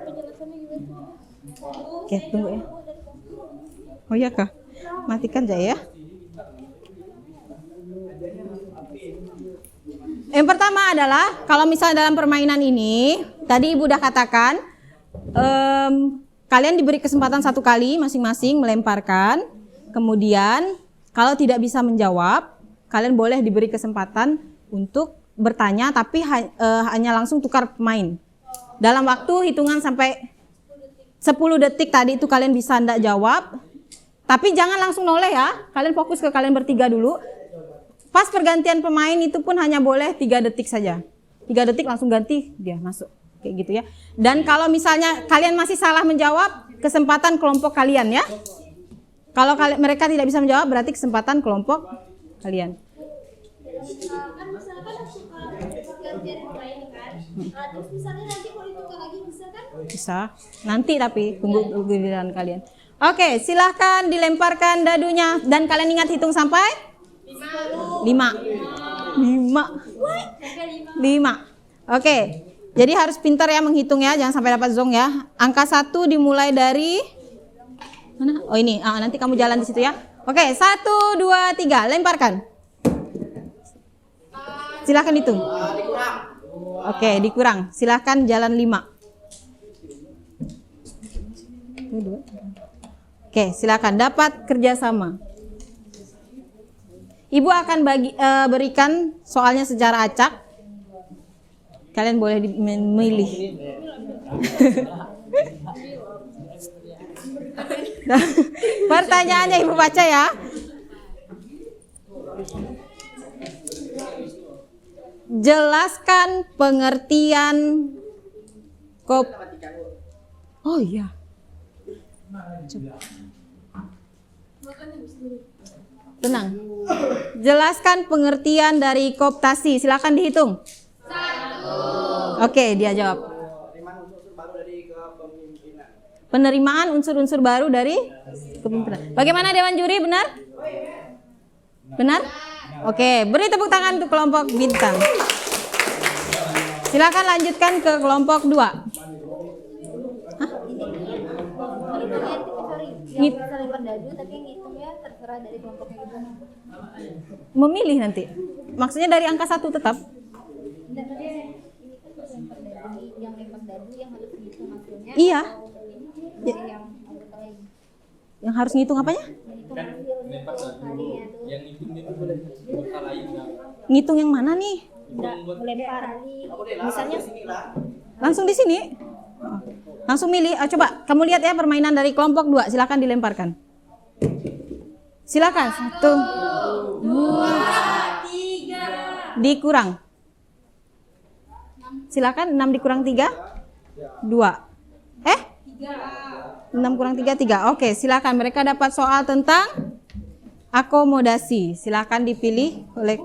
S1: Oke, tunggu ya. Oh iya kah? Matikan aja ya. Yang pertama adalah, kalau misalnya dalam permainan ini, tadi Ibu udah katakan, kalian diberi kesempatan 1 kali masing-masing melemparkan. Kemudian, kalau tidak bisa menjawab, kalian boleh diberi kesempatan untuk bertanya, tapi hanya langsung tukar pemain. Dalam waktu hitungan sampai 10 detik tadi itu kalian bisa enggak jawab, tapi jangan langsung noleh ya, kalian fokus ke kalian bertiga dulu. Pas pergantian pemain itu pun hanya boleh 3 detik saja. 3 detik langsung ganti, dia masuk. Kayak gitu ya. Dan kalau misalnya kalian masih salah menjawab, kesempatan kelompok kalian ya. Kalau mereka tidak bisa menjawab, berarti kesempatan kelompok kalian.
S3: Kan misalkan suka pergantian pemain kan. Terus misalnya nanti kalau ditukar lagi bisa kan?
S1: Bisa. Nanti tapi tunggu giliran kalian. Oke, silahkan dilemparkan dadunya dan kalian ingat hitung sampai 5. Oke. Jadi harus pintar ya menghitung ya, jangan sampai dapat zong ya. Angka 1 dimulai dari mana? Oh ini, nanti kamu jalan di situ ya. Oke, 1, 2, 3, lemparkan. Silahkan hitung. Oke, dikurang. Silahkan jalan 5. Oke, silakan dapat kerjasama. Ibu akan berikan soalnya secara acak. Kalian boleh memilih. Pertanyaannya Ibu baca ya. Jelaskan pengertian Oh iya. Tenang. Jelaskan pengertian dari kooptasi. Silakan dihitung. 1. Oke, dia jawab. Penerimaan unsur-unsur baru dari kepemimpinan. Bagaimana Dewan Juri? Benar? Benar? Oke, beri tepuk tangan untuk kelompok bintang. Silakan lanjutkan ke kelompok 2. Hah?
S3: Yang bisa lempar dadu tapi ngitungnya terserah dari kelompoknya gitu.
S1: Memilih nanti. Maksudnya dari angka 1 tetap.
S3: Dan tadi ini kan lempar dadu, yang lempar dadu yang harus dihitung hasilnya.
S1: Iya.
S3: Dari yang anggota lain.
S1: Yang harus ngitung apanya?
S3: Menghitung hasilnya kalinya tuh.
S2: Yang itu boleh kita lain enggak?
S1: Ngitung yang mana nih?
S3: Enggak melempar kali. Misalnya
S1: Langsung di sini. Oh. Langsung milih. Coba kamu lihat ya permainan dari kelompok 2. Silakan dilemparkan. Silakan. 1, 2, 3. Dikurang. Silakan 6 dikurang 3. 2. 6 kurang 3, 3. Oke, silakan. Mereka dapat soal tentang akomodasi. Silakan dipilih oleh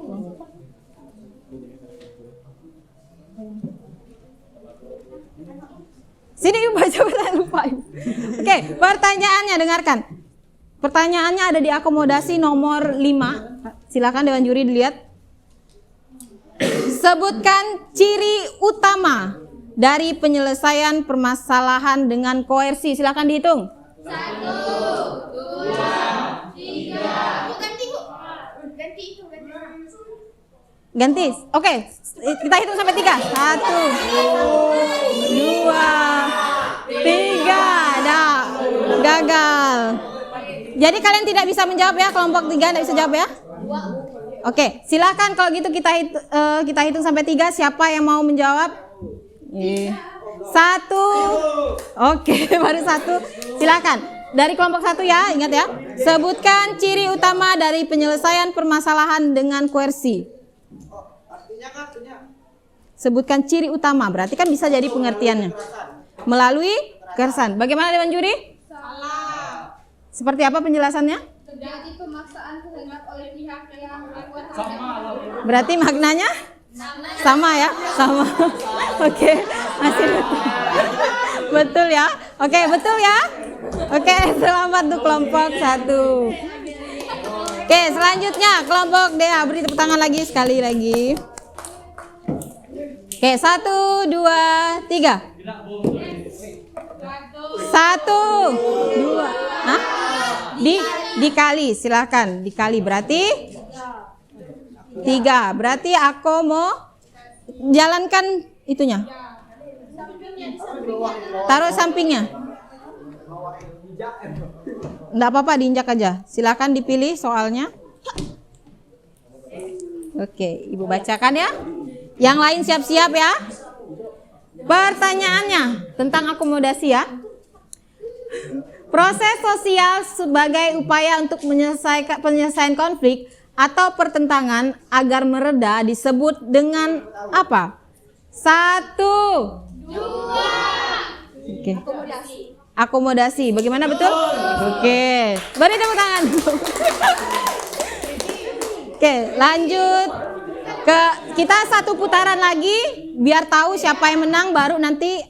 S1: Sini Ibu baca, lupa. Oke, pertanyaannya dengarkan. Pertanyaannya ada di akomodasi nomor 5. Silakan Dewan Juri dilihat. Sebutkan ciri utama dari penyelesaian permasalahan dengan koersi. Silakan dihitung.
S3: 1, 2, 3. Ganti Bu. Ganti itu ganti.
S1: Ganti. Oke, kita hitung sampai 3. 1, 2, 3. Dah, gagal. Jadi kalian tidak bisa menjawab ya, kelompok 3 tidak bisa jawab ya. Oke, silakan kalau gitu kita hitung sampai 3. Siapa yang mau menjawab? 1. Oke, baru 1. Silakan. Dari kelompok 1 ya, ingat ya. Sebutkan ciri utama dari penyelesaian permasalahan dengan koersi. Sebutkan ciri utama, berarti kan bisa jadi pengertiannya. Melalui kekerasan. Bagaimana Dewan Juri?
S3: Salah.
S1: Seperti apa penjelasannya?
S3: Terjadi pemaksaan kehendak oleh pihak yang membuat
S1: Berarti maknanya? Sama ya? Sama. Oke, masih betul. Betul ya? Oke, betul ya? Oke, selamat untuk kelompok 1. Oke, selanjutnya kelompok DA. Beri tepuk tangan lagi sekali lagi. Oke, 1, 2, 3. 1, 2. Hah? Dikali, silakan. Dikali berarti 3. Berarti aku mau jalankan itunya. Taruh sampingnya. Enggak apa-apa, diinjak aja. Silakan dipilih soalnya. Oke, Ibu bacakan ya. Yang lain siap-siap ya. Pertanyaannya tentang akomodasi ya. Proses sosial sebagai upaya untuk penyelesaian konflik atau pertentangan agar mereda disebut dengan apa? 1, 2. Oke. Akomodasi. Bagaimana betul? Oke. Beri tepuk tangan. Oke, lanjut ke kita satu putaran lagi biar tahu siapa yang menang, baru nanti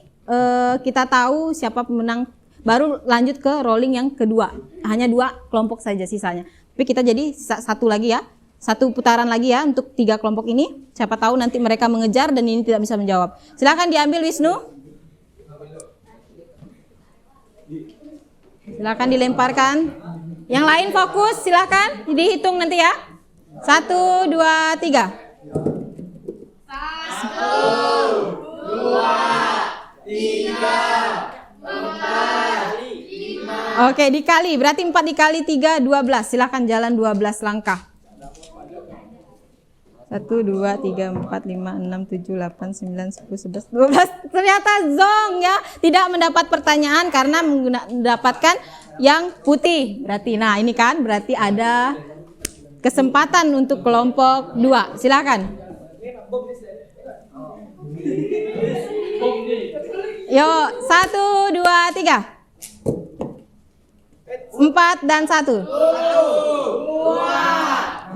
S1: kita tahu siapa pemenang, baru lanjut ke rolling yang kedua. Hanya 2 kelompok saja sisanya. Tapi kita jadi satu lagi ya. Satu putaran lagi ya untuk 3 kelompok ini. Siapa tahu nanti mereka mengejar dan ini tidak bisa menjawab. Silakan diambil Wisnu. Silakan dilemparkan. Yang lain fokus, silakan dihitung nanti ya. 1, 2, 3.
S3: 1, 2, 3, 4, 5.
S1: Oke, dikali. Berarti 4 dikali 3, 12. Silakan jalan 12 langkah. 1, 2, 3, 4, 5, 6, 7, 8, 9, 10, 11, 12. Ternyata zong ya. Tidak mendapat pertanyaan karena mendapatkan yang putih. Berarti, nah ini kan berarti ada kesempatan untuk kelompok 2. Silakan. Yuk, 1, 2, 3. 4 dan 1. 1, 2,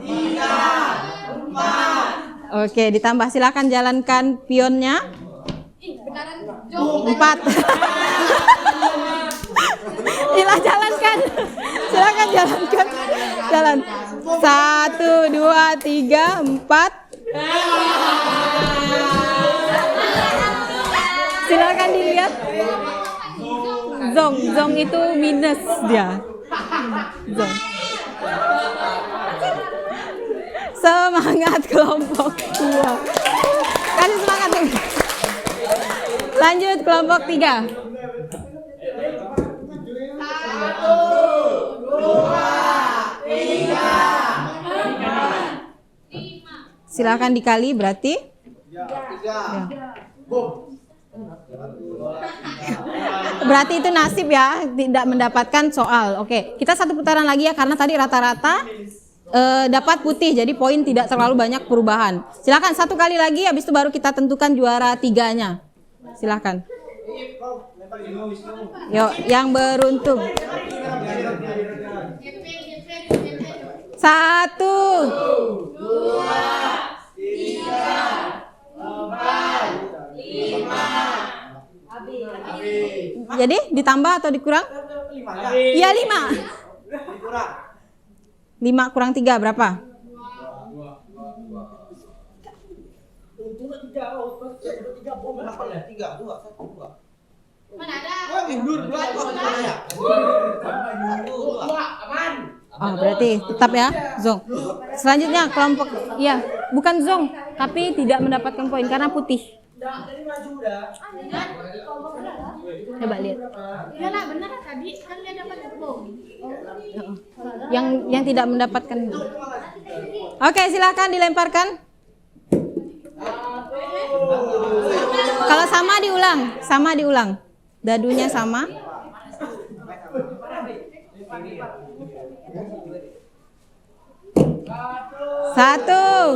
S1: 3, 4. Oke, ditambah, silakan jalankan pionnya. 4. Jalankan. Silakan jalankan. Jalan. 1, 2, 3, 4. Silakan dilihat. Zong itu minus dia. Zong. Semangat kelompok 2. Kasih semangat dong. Lanjut kelompok 3. 1, 2, 3, 4. Silakan dikali berarti 3. Berarti itu nasib ya, tidak mendapatkan soal. Oke, kita satu putaran lagi ya, karena tadi rata-rata dapat putih, jadi poin tidak terlalu banyak perubahan. Silakan satu kali lagi, habis itu baru kita tentukan juara 3-nya. Silakan. Yuk, yang beruntung. 1, 2, 3, 4. Jadi ditambah atau dikurang? Iya 5. 5 kurang 3 berapa?
S3: Mana ada?
S1: Oh, berarti tetap ya, Zong. Selanjutnya kelompok, iya, bukan Zong, tapi tidak mendapatkan poin karena putih. Coba lihat.
S3: Iya lah, benar lah tadi kan dia dapat poin.
S1: Yang tidak mendapatkan. Oke, silakan dilemparkan. Kalau sama diulang. Dadunya sama. Satu,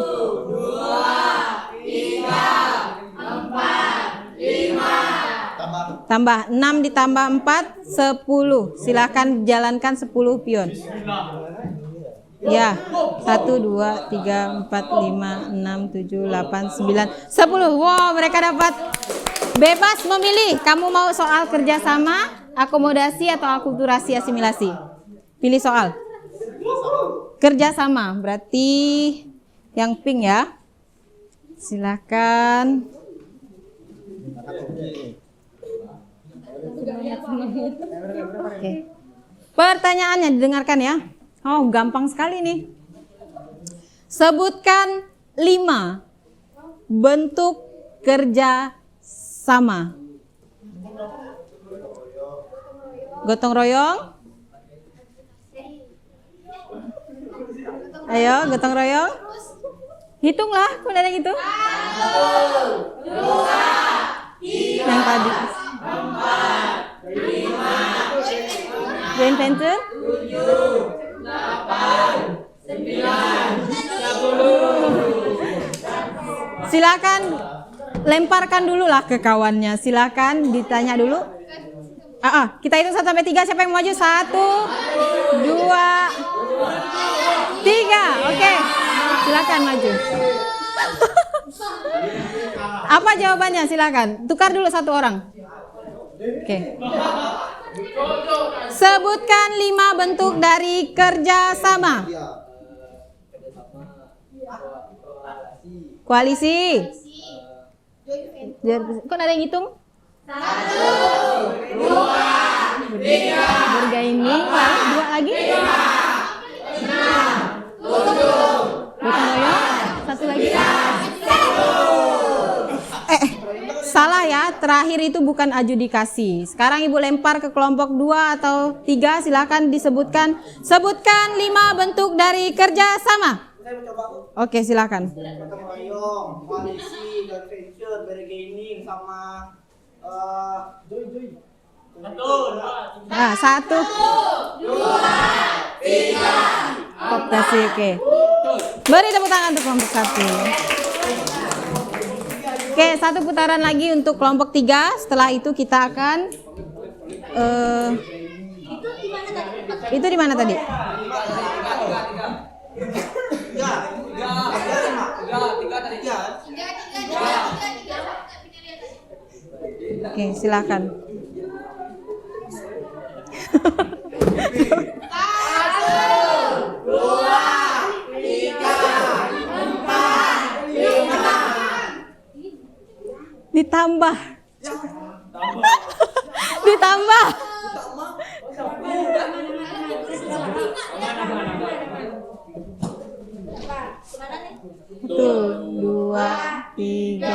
S1: tambah 6 ditambah 4 10. Silakan jalankan 10 pion. Ya, 1 2 3 4 5 6 7 8 9 10. Wow, mereka dapat. Bebas memilih, kamu mau soal kerjasama, akomodasi atau akulturasi asimilasi? Pilih soal. Kerjasama, berarti yang pink ya. Silakan. Oke. Pertanyaannya didengarkan ya. Oh, gampang sekali nih. Sebutkan 5 bentuk kerja sama. Gotong royong. Ayo, gotong royong. Hitunglah, kok ada gitu. 1, 2, 3, yang tadi. 4, 5, joint venture. 7, 8, 9, 10. Silakan lemparkan dulu lah ke kawannya. Silakan ditanya dulu. Kita hitung 1 sampai 3. Siapa yang maju? 1, 2, 3. Oke. Silakan maju. Apa jawabannya? Silakan. Tukar dulu 1 orang. Oke. Sebutkan 5 bentuk dari kerjasama. Koalisi. Kok ada yang hitung? 1, 2, 3, bergaining, lalu 2 lagi. 5, 6, 7, 8, 1 lagi. Salah ya, terakhir itu bukan adjudikasi. Sekarang Ibu lempar ke kelompok 2 atau 3, silakan disebutkan. Sebutkan 5 bentuk dari kerjasama. Oke, silakan.
S4: Gotong royong, koalisi, joint venture, bargaining, sama joy.
S1: 1, 2, 3. Kooptasi, oke. Beri tepuk tangan untuk kelompok 1. Oke, 1 putaran lagi untuk kelompok 3. Setelah itu kita akan itu di mana tadi? Oke, silakan. Ditambah. Ditambah. Tuh, 2, 3,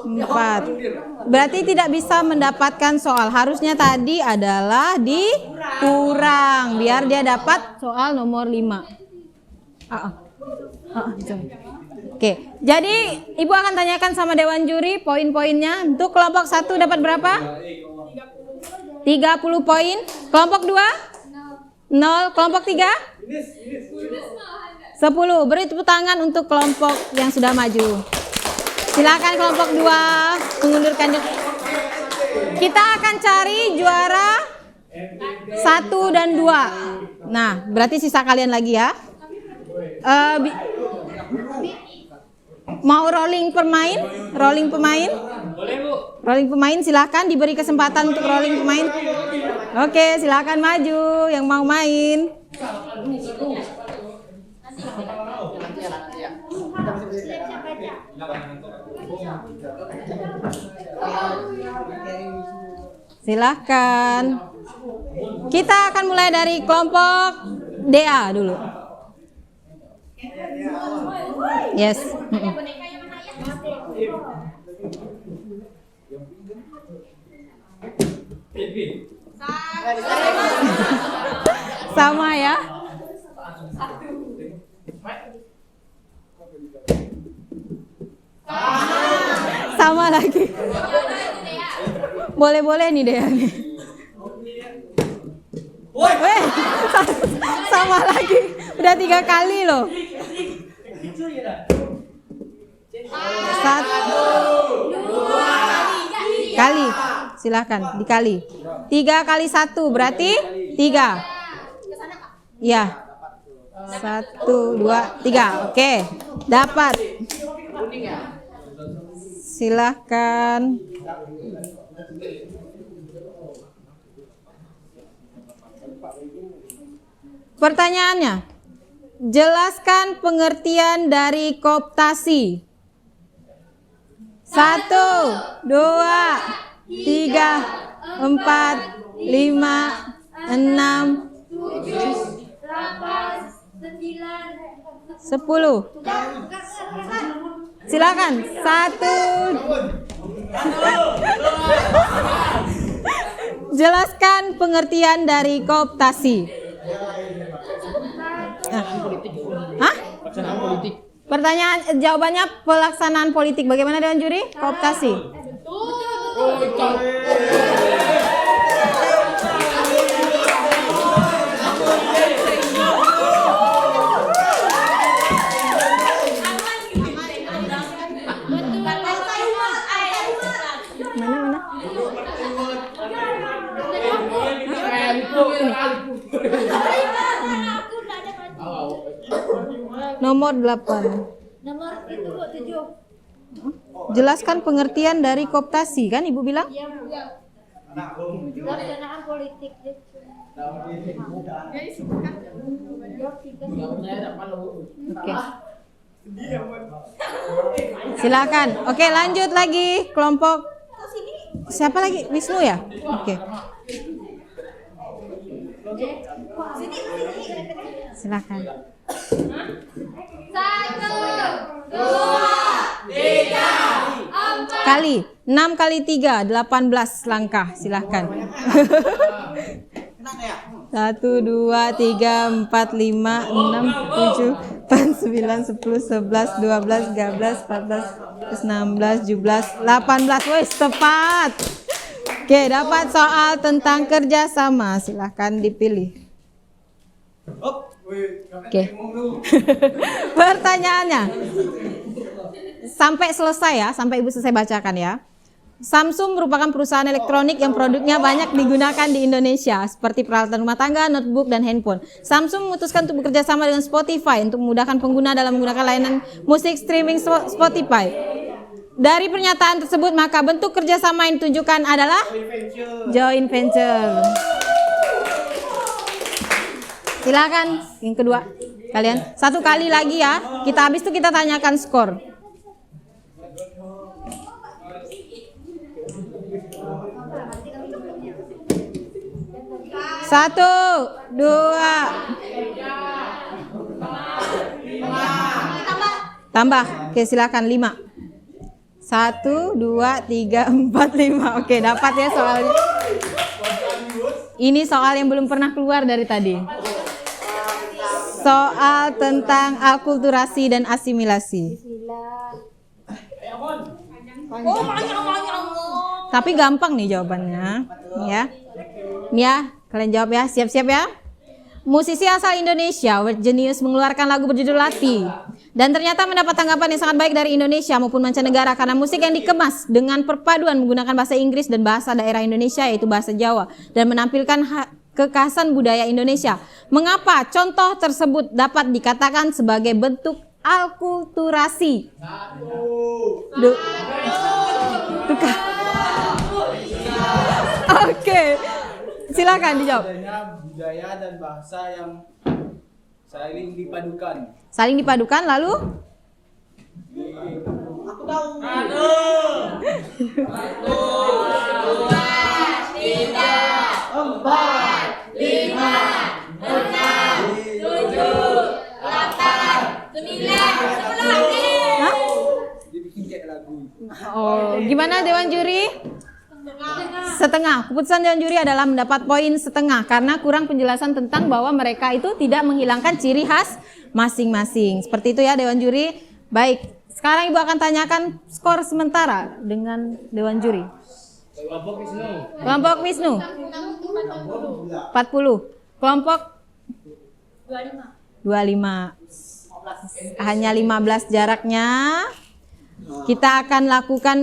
S1: 4. Berarti tidak bisa mendapatkan soal. Harusnya tadi adalah dikurang biar dia dapat soal nomor 5. Oke, jadi Ibu akan tanyakan sama Dewan Juri poin-poinnya. Untuk kelompok 1 dapat berapa? 30 poin. Kelompok 2? 0. Kelompok 3? 10. Beri tepuk tangan untuk kelompok yang sudah maju. Silakan kelompok 2 mengundurkan diri. Kita akan cari juara 1 dan 2. Nah, berarti sisa kalian lagi ya. Mau rolling pemain? Rolling pemain?
S5: Boleh, Bu.
S1: Rolling pemain silakan, diberi kesempatan untuk rolling pemain. Oke, silakan maju yang mau main. Silakan. Kita akan mulai dari kelompok DA dulu. Yes. Sama ya. Sama lagi. Boleh-boleh nih deh. Weh, sama lagi. Udah 3 kali loh. 1 kali. Silakan dikali. 3 kali 1 berarti 3. Iya. 1, 2, 3. Oke, dapat. Silakan. Pertanyaannya, jelaskan pengertian dari kooptasi. 1, 2, 3, 4, 5, 6, 10. Silakan. 1. Jelaskan pengertian dari kooptasi. Hah? Pertanyaan jawabannya pelaksanaan politik. Bagaimana dengan juri? Kooptasi. Mana? Nomor 8.
S3: Nomor itu Bu, 7.
S1: Jelaskan pengertian dari kooptasi, kan Ibu bilang?
S3: Iya, Bu. Pelaksanaan politik.
S1: Oke. Silakan. Oke, lanjut lagi kelompok. Siapa lagi? Wisnu ya? Oke. Silakan.
S3: 1, 2, 3, 4.
S1: Kali 6 kali 3 18 langkah. Silakan. 1, 2, 3, 4, 5, 6, 7, 8, 9, 10, 11, 12, 13, 14, 15, 16, 17, 18. Wes, tepat. Oke, dapat soal tentang kerjasama. Silahkan dipilih. Oke. Pertanyaannya. Sampai selesai ya, sampai Ibu selesai bacakan ya. Samsung merupakan perusahaan elektronik yang produknya banyak digunakan di Indonesia, seperti peralatan rumah tangga, notebook, dan handphone. Samsung memutuskan untuk bekerja sama dengan Spotify untuk memudahkan pengguna dalam menggunakan layanan musik streaming Spotify. Dari pernyataan tersebut, maka bentuk kerjasama yang ditunjukkan adalah joint venture. Silakan yang kedua kalian. 1 kali lagi ya. Kita habis itu kita tanyakan skor. Satu, 2. Tambah. Oke, silakan 5. 1, 2, 3, 4, 5. Oke, dapat ya soalnya. Ini soal yang belum pernah keluar dari tadi. Soal tentang akulturasi dan asimilasi. Tapi gampang nih jawabannya, ya. Nih ya, kalian jawab ya, siap-siap ya. Musisi asal Indonesia, Weird Genius, mengeluarkan lagu berjudul Lati. Dan ternyata mendapat tanggapan yang sangat baik dari Indonesia maupun mancanegara karena musik yang dikemas dengan perpaduan menggunakan bahasa Inggris dan bahasa daerah Indonesia yaitu bahasa Jawa dan menampilkan kekhasan budaya Indonesia. Mengapa contoh tersebut dapat dikatakan sebagai bentuk akulturasi? Tukar. Silakan dijawab.
S4: Adanya budaya dan bahasa yang saling dipadukan.
S1: Saling dipadukan lalu Hah?
S4: Dibikin kayak lagu.
S1: Oh, gimana Dewan Juri? Setengah. Keputusan Dewan Juri adalah mendapat poin setengah karena kurang penjelasan tentang bahwa mereka itu tidak menghilangkan ciri khas masing-masing. Seperti itu ya Dewan Juri. Baik, sekarang Ibu akan tanyakan skor sementara dengan Dewan Juri. Kelompok Wisnu 40. Kelompok 25. Hanya 15 jaraknya. Kita akan lakukan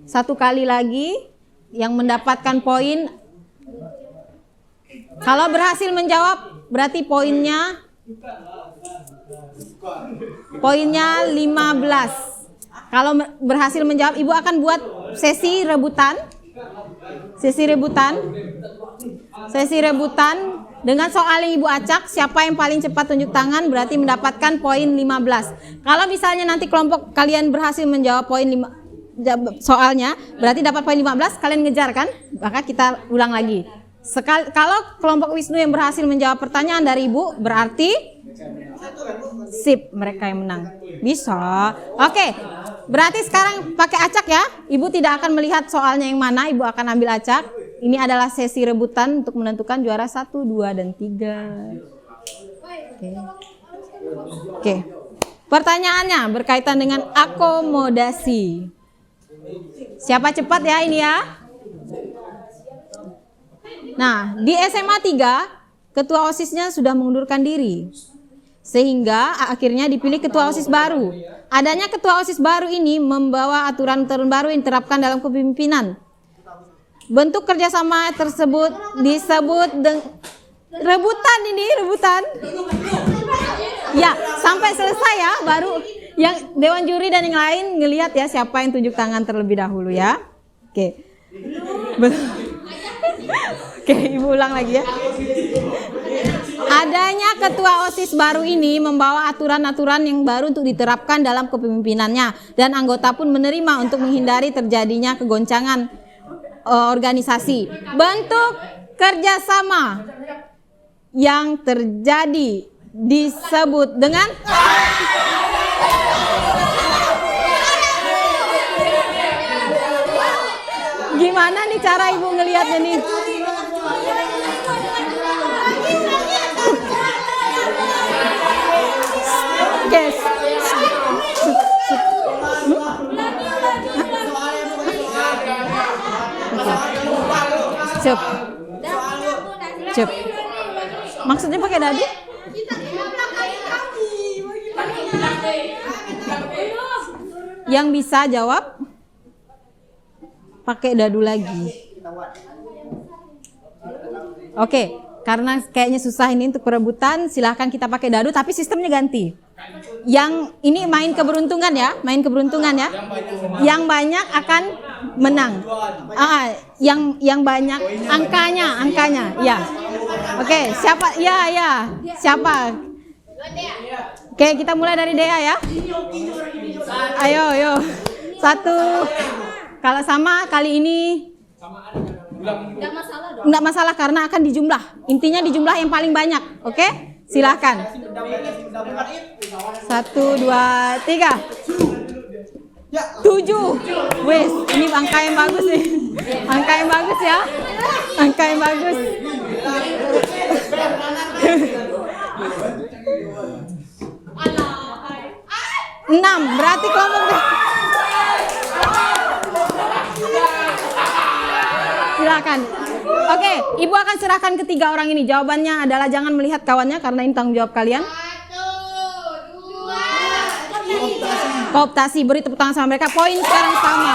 S1: satu kali lagi yang mendapatkan poin. Kalau berhasil menjawab berarti poinnya 15. Kalau berhasil menjawab, Ibu akan buat sesi rebutan. Sesi rebutan dengan soal yang Ibu acak, siapa yang paling cepat tunjuk tangan berarti mendapatkan poin 15. Kalau misalnya nanti kelompok kalian berhasil menjawab soalnya, berarti dapat poin 15, kalian ngejar kan? Maka kita ulang lagi. Kalau kelompok Wisnu yang berhasil menjawab pertanyaan dari Ibu, berarti sip, mereka yang menang. Bisa. Oke. Berarti sekarang pakai acak ya. Ibu tidak akan melihat soalnya yang mana, Ibu akan ambil acak. Ini adalah sesi rebutan untuk menentukan juara 1, 2, dan 3. Oke. Pertanyaannya berkaitan dengan akomodasi. Siapa cepat ya ini ya? Nah, di SMA 3, ketua OSISnya sudah mengundurkan diri. Sehingga akhirnya dipilih ketua OSIS baru. Adanya ketua OSIS baru ini membawa aturan-aturan baru yang diterapkan dalam kepemimpinan. Bentuk kerjasama tersebut disebut rebutan. Ya, sampai selesai ya, baru yang Dewan Juri dan yang lain ngelihat ya siapa yang tunjuk tangan terlebih dahulu ya. Oke. Oke, Ibu ulang lagi ya. Adanya ketua OSIS baru ini membawa aturan-aturan yang baru untuk diterapkan dalam kepemimpinannya dan anggota pun menerima untuk menghindari terjadinya kegoncangan organisasi. Bentuk kerjasama yang terjadi disebut dengan gimana nih cara Ibu ngelihatnya nih? Guys. Cep. Maksudnya pakai dadu? Yang bisa jawab pakai dadu lagi. Oke, karena kayaknya susah ini untuk perebutan, silahkan kita pakai dadu tapi sistemnya ganti. Yang ini main keberuntungan ya, Yang banyak akan menang. Yang banyak angkanya, ya. Oke, siapa? Ya. Siapa? Oke, kita mulai dari Dea ya. Ayo. 1. Kalau sama kali ini enggak masalah karena akan dijumlah. Intinya dijumlah yang paling banyak. Oke? Silahkan. 1, 2, 3. 7. Wes, ini angka yang bagus nih. Angka yang bagus ya. 6. Berarti kelompok silakan. Oke, Ibu akan serahkan ke 3 orang ini. Jawabannya adalah jangan melihat kawannya karena ini tanggung jawab kalian.
S3: 1, 2,
S1: Kooptasi, beri tepuk tangan sama mereka. Poin sekarang sama.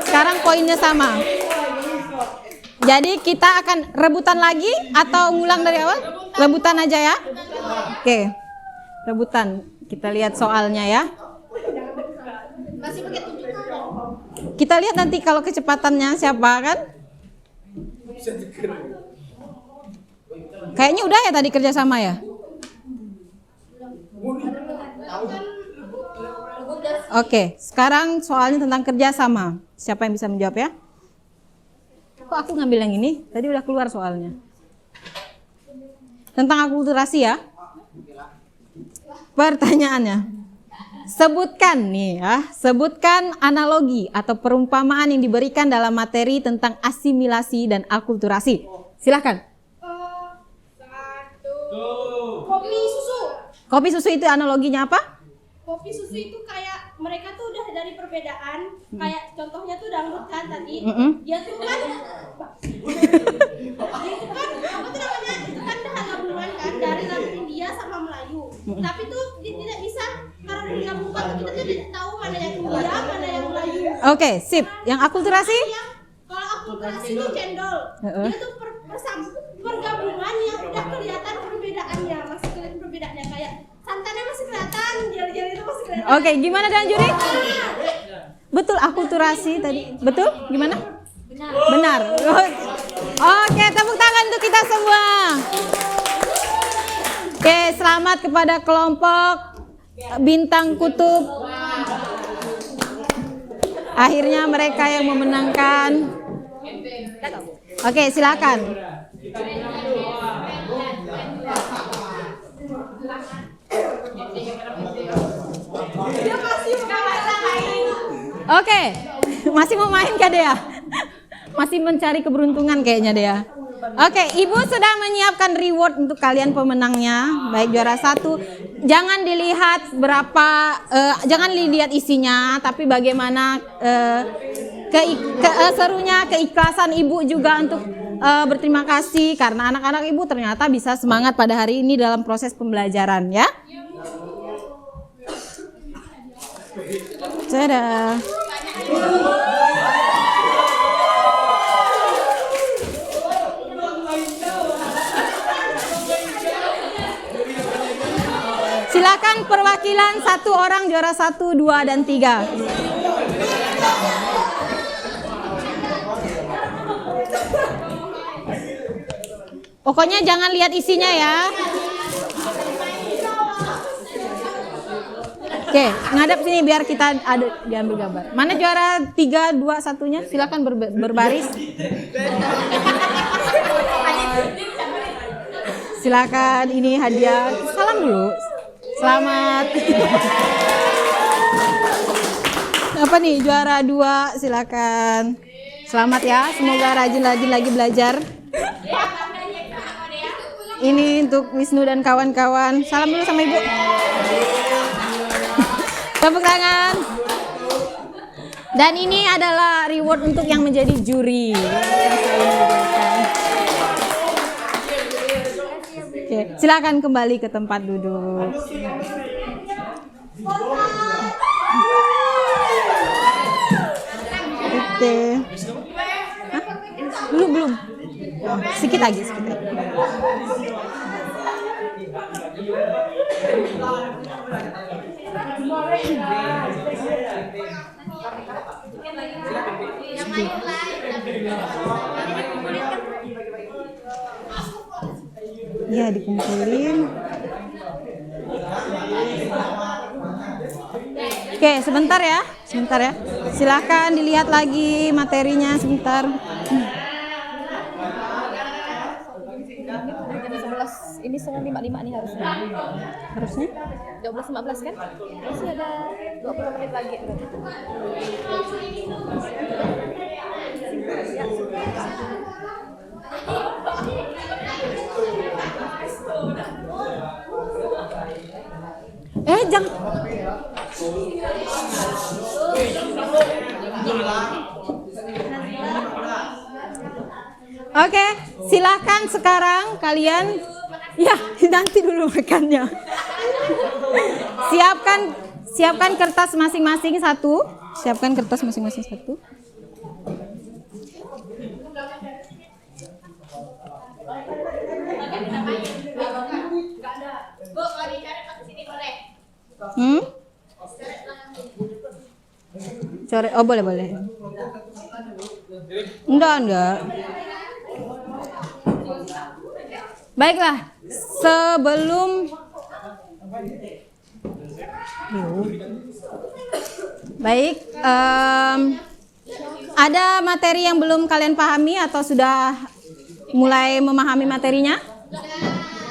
S1: Sekarang poinnya sama. Jadi kita akan rebutan lagi atau ngulang dari awal? Rebutan aja ya. Oke. Rebutan. Kita lihat soalnya ya.
S3: masih pakai tunjuk tangan.
S1: Kita lihat nanti kalau kecepatannya siapa kan? Kayaknya udah ya tadi kerjasama ya. Oke, sekarang soalnya tentang kerjasama. Siapa yang bisa menjawab ya? Kok aku ngambil yang ini? Tadi udah keluar soalnya. Tentang akulturasi ya. Pertanyaannya. Sebutkan nih ya, sebutkan analogi atau perumpamaan yang diberikan dalam materi tentang asimilasi dan akulturasi. Silahkan.
S3: Kopi susu.
S1: Kopi susu itu analoginya apa?
S3: Kopi susu itu kayak mereka tuh udah dari perbedaan. Kayak contohnya tuh dangdut kan tadi. Dia tuh kan itu kan apa tuh namanya? Itu kan dah gabungan kan dari lagu India sama Melayu. Tapi tuh dia tidak bisa karena digabungkan tuh kita tuh tidak tahu mana yang India, mana yang Melayu.
S1: Oke, sip. Yang akulturasi?
S3: Kalau akulturasi itu cendol. Dia tuh pergabungan yang udah kelihatan perbedaannya, masih kelihatan perbedaannya kayak santannya masih kelihatan, jeli-jeli itu masih kelihatan.
S1: Oke, gimana dengan juri? Betul akulturasi tadi. Betul? Gimana? Benar. Oke, tepuk tangan untuk kita semua. Oke, selamat kepada kelompok Bintang Kutub. Akhirnya mereka yang memenangkan. Oke, silakan. Oke, masih mau main kah Dea? Masih mencari keberuntungan kayaknya Dea. Oke, Ibu sudah menyiapkan reward untuk kalian pemenangnya, baik juara 1. Jangan dilihat berapa, jangan dilihat isinya, tapi bagaimana serunya, keikhlasan Ibu juga untuk berterima kasih karena anak-anak Ibu ternyata bisa semangat pada hari ini dalam proses pembelajaran ya. Dadah. Silakan perwakilan 1 orang juara 1, 2, dan 3. Pokoknya jangan lihat isinya ya. Oke, ngadap sini biar kita ada diambil gambar. Mana juara 3, 2, 1-nya? Silakan berbaris. Silakan, ini hadiah. Salam dulu. Selamat. Apa nih juara 2? Silakan. Selamat ya. Semoga rajin-rajin lagi belajar. Ini untuk Wisnu dan kawan-kawan. Salam dulu sama Ibu. Tepuk tangan. Dan ini adalah reward untuk yang menjadi juri. Oke, silakan kembali ke tempat duduk. Oke. Hah? Belum. Sedikit lagi. Ya, dikumpulin. Oke, sebentar ya. Silakan dilihat lagi materinya sebentar.
S5: Ini 11.55 nih harusnya.
S1: Harusnya
S5: 12.15 kan? Masih ada 20 menit lagi.
S1: Jangan. Oke, silakan sekarang kalian. Ya, nanti dulu makannya. Siapkan kertas masing-masing 1. Siapkan kertas masing-masing 1. Coret, oh boleh. Enggak. Baiklah, sebelum baik, ada materi yang belum kalian pahami atau sudah mulai memahami materinya?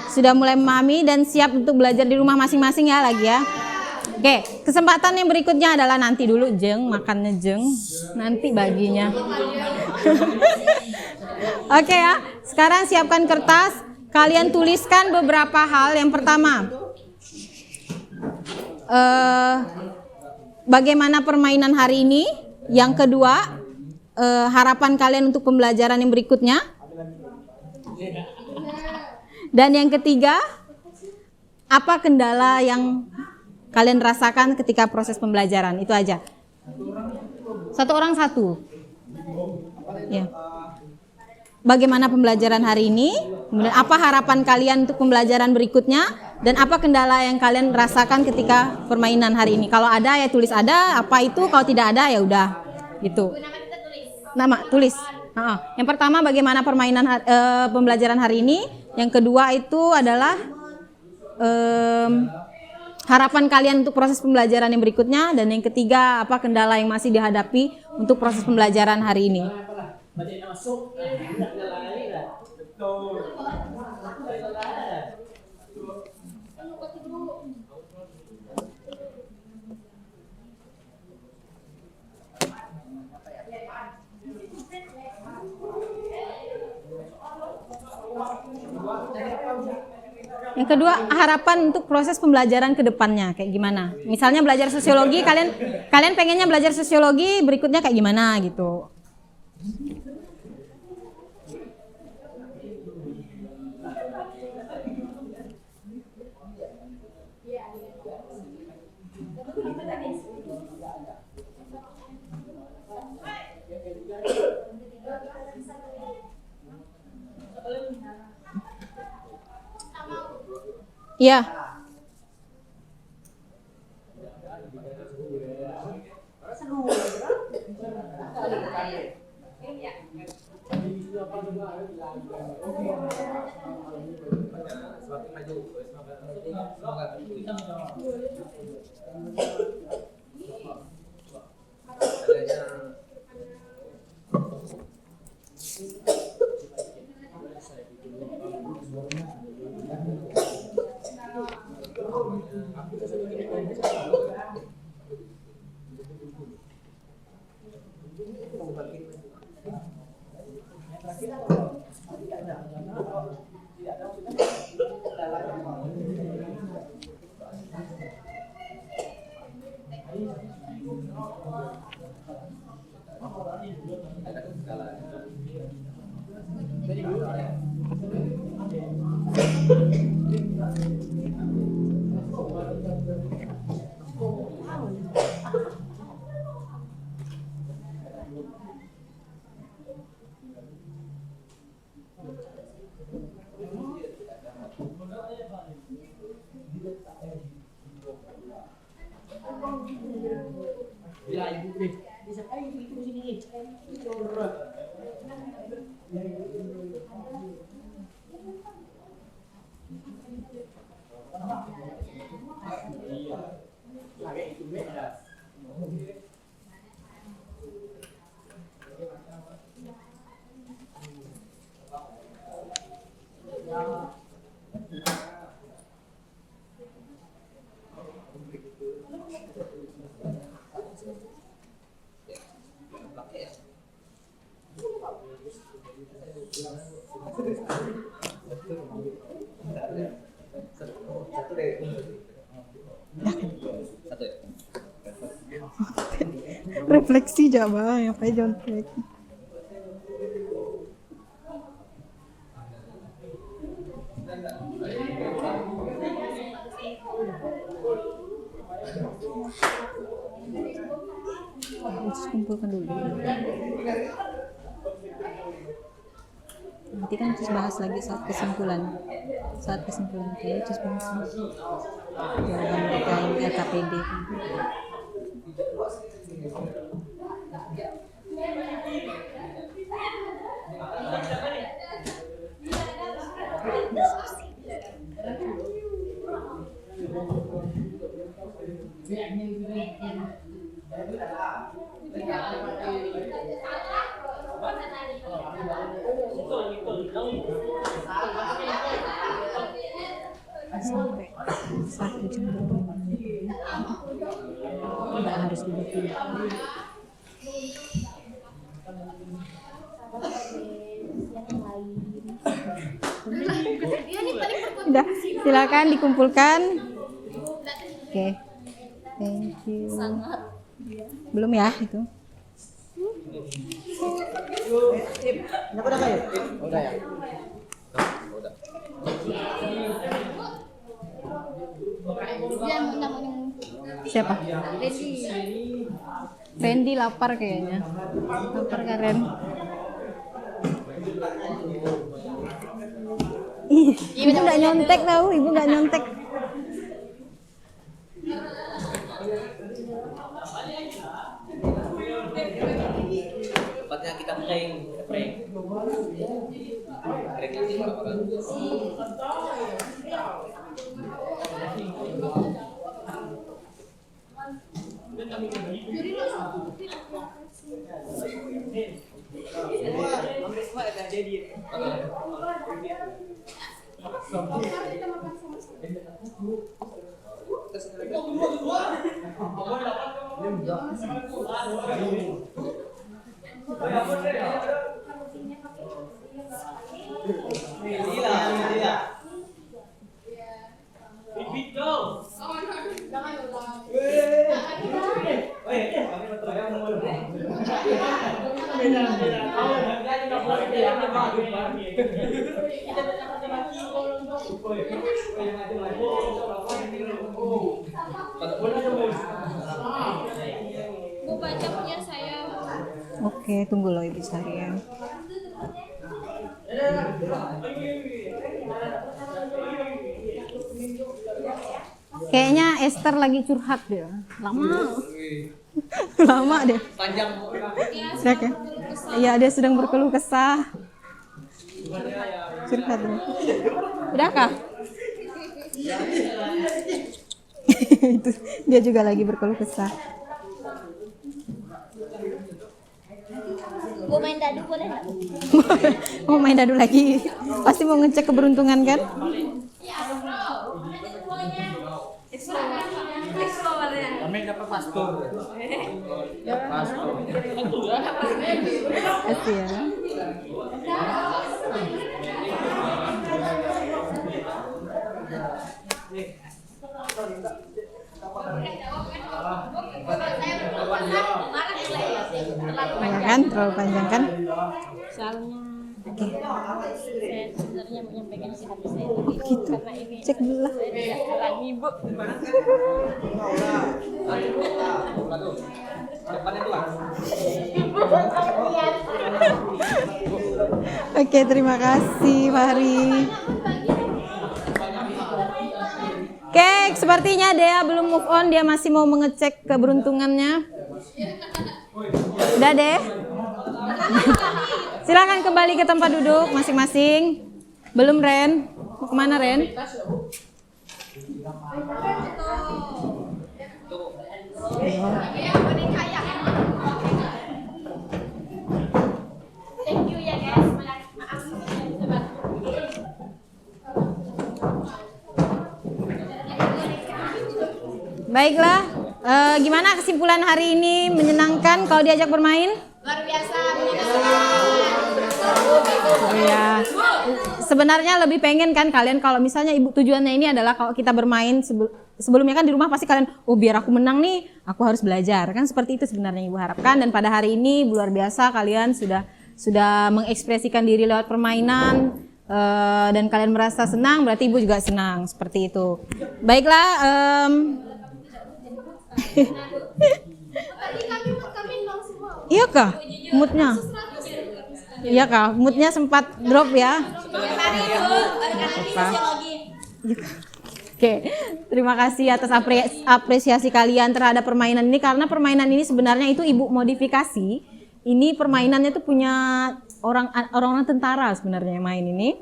S1: Sudah mulai memahami dan siap untuk belajar di rumah masing-masing ya lagi ya. Oke, kesempatan yang berikutnya adalah nanti dulu Jeng, makannya Jeng, nanti baginya. Oke ya, sekarang siapkan kertas, kalian tuliskan beberapa hal. Yang pertama, bagaimana permainan hari ini. Yang kedua, harapan kalian untuk pembelajaran yang berikutnya. Dan yang ketiga, apa kendala yang kalian rasakan ketika proses pembelajaran? Itu aja. Satu orang satu. Ya. Bagaimana pembelajaran hari ini? Kemudian apa harapan kalian untuk pembelajaran berikutnya? Dan apa kendala yang kalian rasakan ketika permainan hari ini? Kalau ada ya tulis ada, apa itu? Kalau tidak ada ya udah. Gitu. Nama tulis. Yang pertama bagaimana permainan pembelajaran hari ini? Yang kedua itu adalah harapan kalian untuk proses pembelajaran yang berikutnya. Dan yang ketiga, apa kendala yang masih dihadapi untuk proses pembelajaran hari ini. Yang kedua, harapan untuk proses pembelajaran ke depannya kayak gimana? Misalnya belajar sosiologi, kalian pengennya belajar sosiologi, berikutnya kayak gimana gitu. Iya. Refleksi Jawa, apa jontek. Harus kumpulkan dulu. Nanti kan terus bahas lagi saat kesimpulan. Saat kesimpulan itu terus bahas lagi. Jawaban mereka yang LKPD. Udah, silakan dikumpulkan. Oke. Thank you. Belum ya itu.
S2: Udah kayu? Udah ya.
S1: Siapa? Randy lapar kayaknya. Lapar kan Ren? Ih, ibu nggak nyontek tahu, ibu nggak nyontek.
S2: Tempatnya kita prank. Prank nanti orang-orang.
S3: Bu baca punya saya.
S1: Oke, tunggu loh ibu saya. Kayaknya Esther lagi curhat deh. Lama. Lama deh.
S2: Panjang.
S1: Sudah ya? Iya, dia sedang berkeluh kesah. Curhat deh. Udah kah? Itu dia juga lagi berkeluh kesah.
S5: Gue main dadu boleh nggak?
S1: Mau main dadu lagi? Pasti mau ngecek keberuntungan kan?
S4: Kami dapat pastor.
S1: Pasti ya. Ya kan, terlalu panjang kan?
S5: Soalnya
S1: Oke,
S5: saya sebenarnya menyampaikan isi hati saya tadi
S1: gitu.
S5: karena ini
S1: Cek dulu lah.
S5: saya tidak halangi Bu.
S1: Oke, terima kasih Fahri. Oke, sepertinya Dea belum move on, dia masih mau mengecek keberuntungannya. Udah deh. Silakan kembali ke tempat duduk masing-masing. Belum Ren? Mau kemana Ren?
S3: Thank you ya guys. Maaf.
S1: Baiklah, gimana kesimpulan hari ini? Menyenangkan kalau diajak bermain?
S3: Luar biasa menyenangkan.
S1: Iya. Sebenarnya lebih pengen kan kalian kalau misalnya ibu tujuannya ini adalah kalau kita bermain sebelumnya kan di rumah pasti kalian, oh biar aku menang nih, aku harus belajar kan, seperti itu sebenarnya ibu harapkan. Dan pada hari ini luar biasa kalian sudah mengekspresikan diri lewat permainan. Dan kalian merasa senang, berarti ibu juga senang, seperti itu. Baiklah.
S3: Tadi kami nol semua.
S1: Iya kah? Moodnya? Iya kah? Moodnya sempat drop ya? Oke, terima kasih atas apresiasi kalian terhadap permainan ini, karena permainan ini sebenarnya itu ibu modifikasi. Ini permainannya tuh punya orang-orang tentara sebenarnya yang main ini.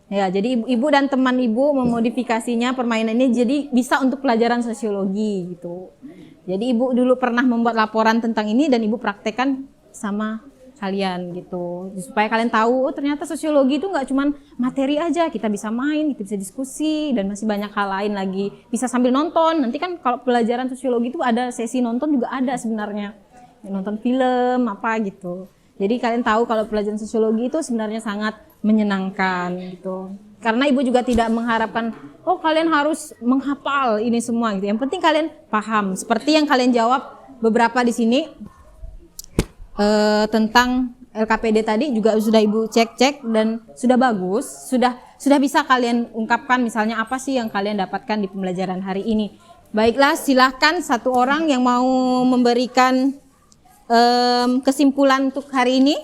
S1: Ya, jadi ibu dan teman ibu memodifikasinya permainan ini jadi bisa untuk pelajaran sosiologi gitu. Jadi ibu dulu pernah membuat laporan tentang ini dan ibu praktekkan sama kalian gitu, supaya kalian tahu oh ternyata sosiologi itu nggak cuman materi aja, kita bisa main, kita bisa diskusi dan masih banyak hal lain lagi, bisa sambil nonton. Nanti kan kalau pelajaran sosiologi itu ada sesi nonton juga ada sebenarnya, nonton film apa gitu. Jadi kalian tahu kalau pelajaran sosiologi itu sebenarnya sangat menyenangkan gitu. Karena ibu juga tidak mengharapkan oh kalian harus menghafal ini semua gitu. Yang penting kalian paham. Seperti yang kalian jawab beberapa di sini tentang LKPD tadi juga sudah ibu cek dan sudah bagus, sudah bisa kalian ungkapkan misalnya apa sih yang kalian dapatkan di pembelajaran hari ini. Baiklah, silahkan satu orang yang mau memberikan kesimpulan untuk hari ini.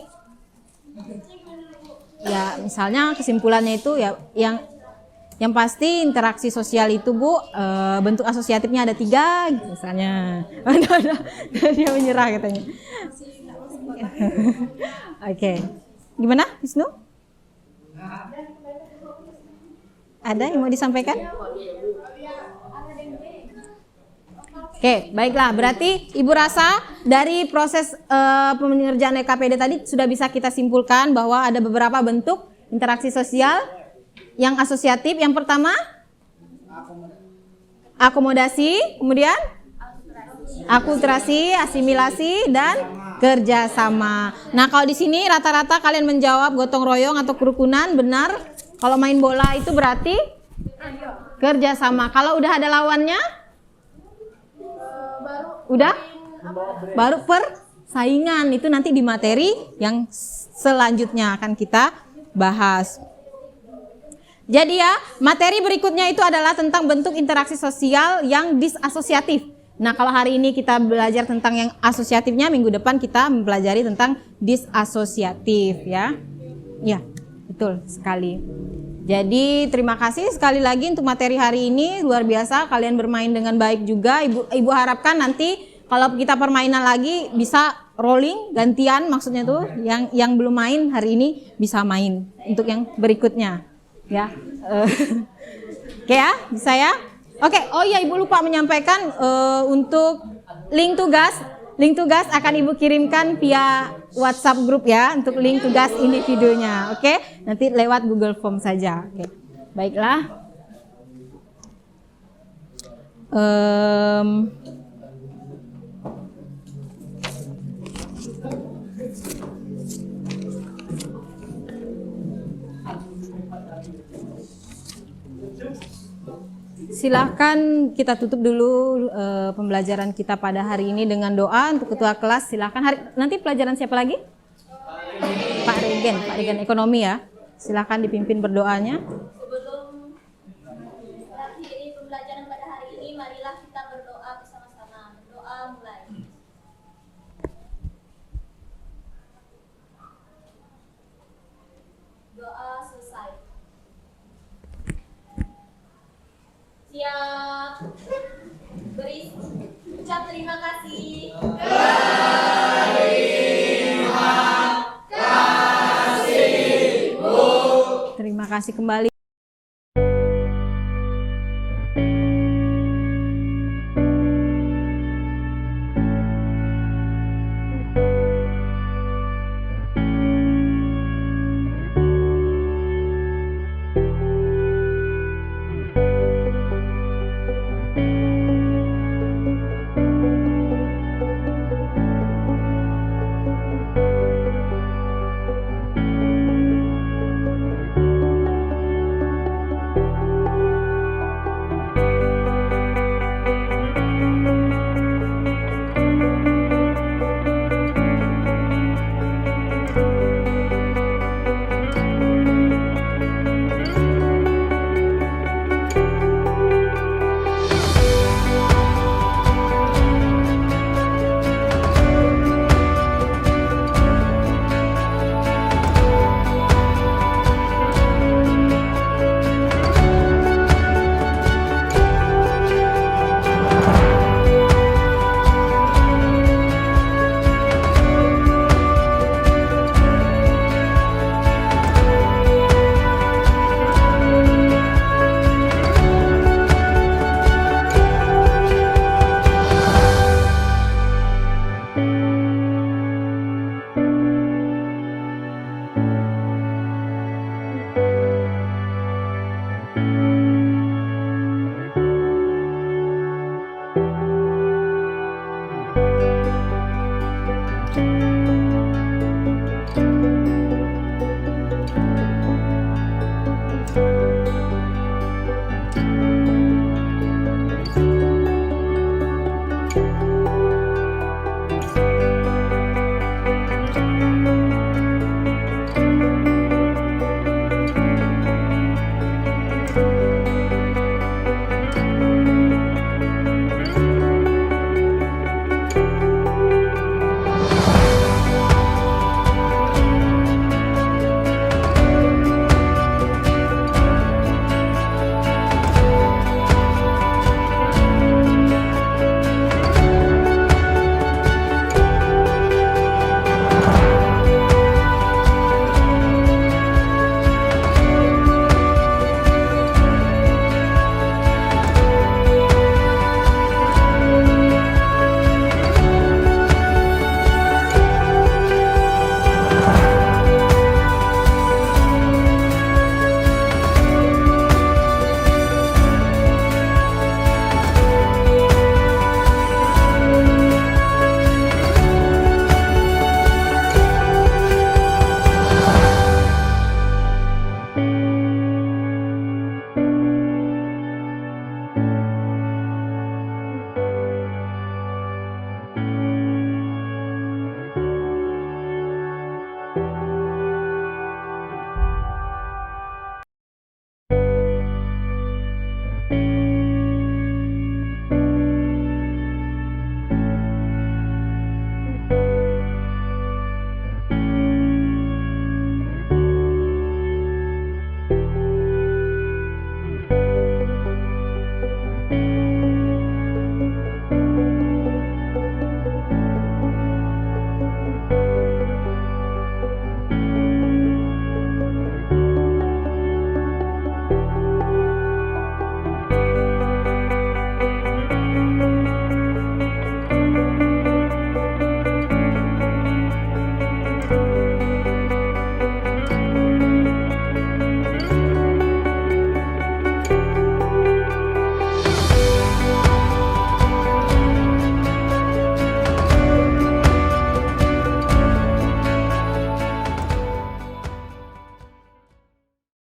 S1: Ya, misalnya kesimpulannya itu ya yang pasti interaksi sosial itu Bu, bentuk asosiatifnya ada 3 gitu, misalnya. Dia menyerah katanya. Oke. Gimana, Wisnu? Ada yang mau disampaikan? Oke, baiklah. Berarti Ibu rasa dari proses pengerjaan LKPD tadi sudah bisa kita simpulkan bahwa ada beberapa bentuk interaksi sosial yang asosiatif. Yang pertama, akomodasi, kemudian akulturasi, asimilasi, dan kerjasama. Nah, kalau di sini rata-rata kalian menjawab gotong royong atau kerukunan, benar. Kalau main bola itu berarti kerjasama. Kalau udah ada lawannya, baru persaingan. Itu nanti di materi yang selanjutnya akan kita bahas. Jadi ya, materi berikutnya itu adalah tentang bentuk interaksi sosial yang disasosiatif. Nah, kalau hari ini kita belajar tentang yang asosiatifnya, minggu depan kita mempelajari tentang disasosiatif ya. Ya, betul sekali. Jadi terima kasih sekali lagi untuk materi hari ini, luar biasa, kalian bermain dengan baik juga. Ibu harapkan nanti kalau kita permainan lagi bisa rolling gantian, maksudnya tuh yang belum main hari ini bisa main untuk yang berikutnya ya. Oke ya, bisa ya. Oke, oh iya Ibu lupa menyampaikan untuk link tugas akan Ibu kirimkan via WhatsApp grup ya, untuk link tugas individunya. Oke, nanti lewat Google Form saja. Oke, baiklah. Silahkan kita tutup dulu pembelajaran kita pada hari ini dengan doa untuk ketua kelas. Silahkan nanti pelajaran siapa lagi? Pak Regen ekonomi ya. Silahkan dipimpin berdoanya.
S5: Sebelum mengakhiri pembelajaran pada hari ini, marilah kita berdoa bersama-sama. Doa mulai. Doa selesai. Siap. Beri ucap terima kasih.
S1: Terima kasih kembali.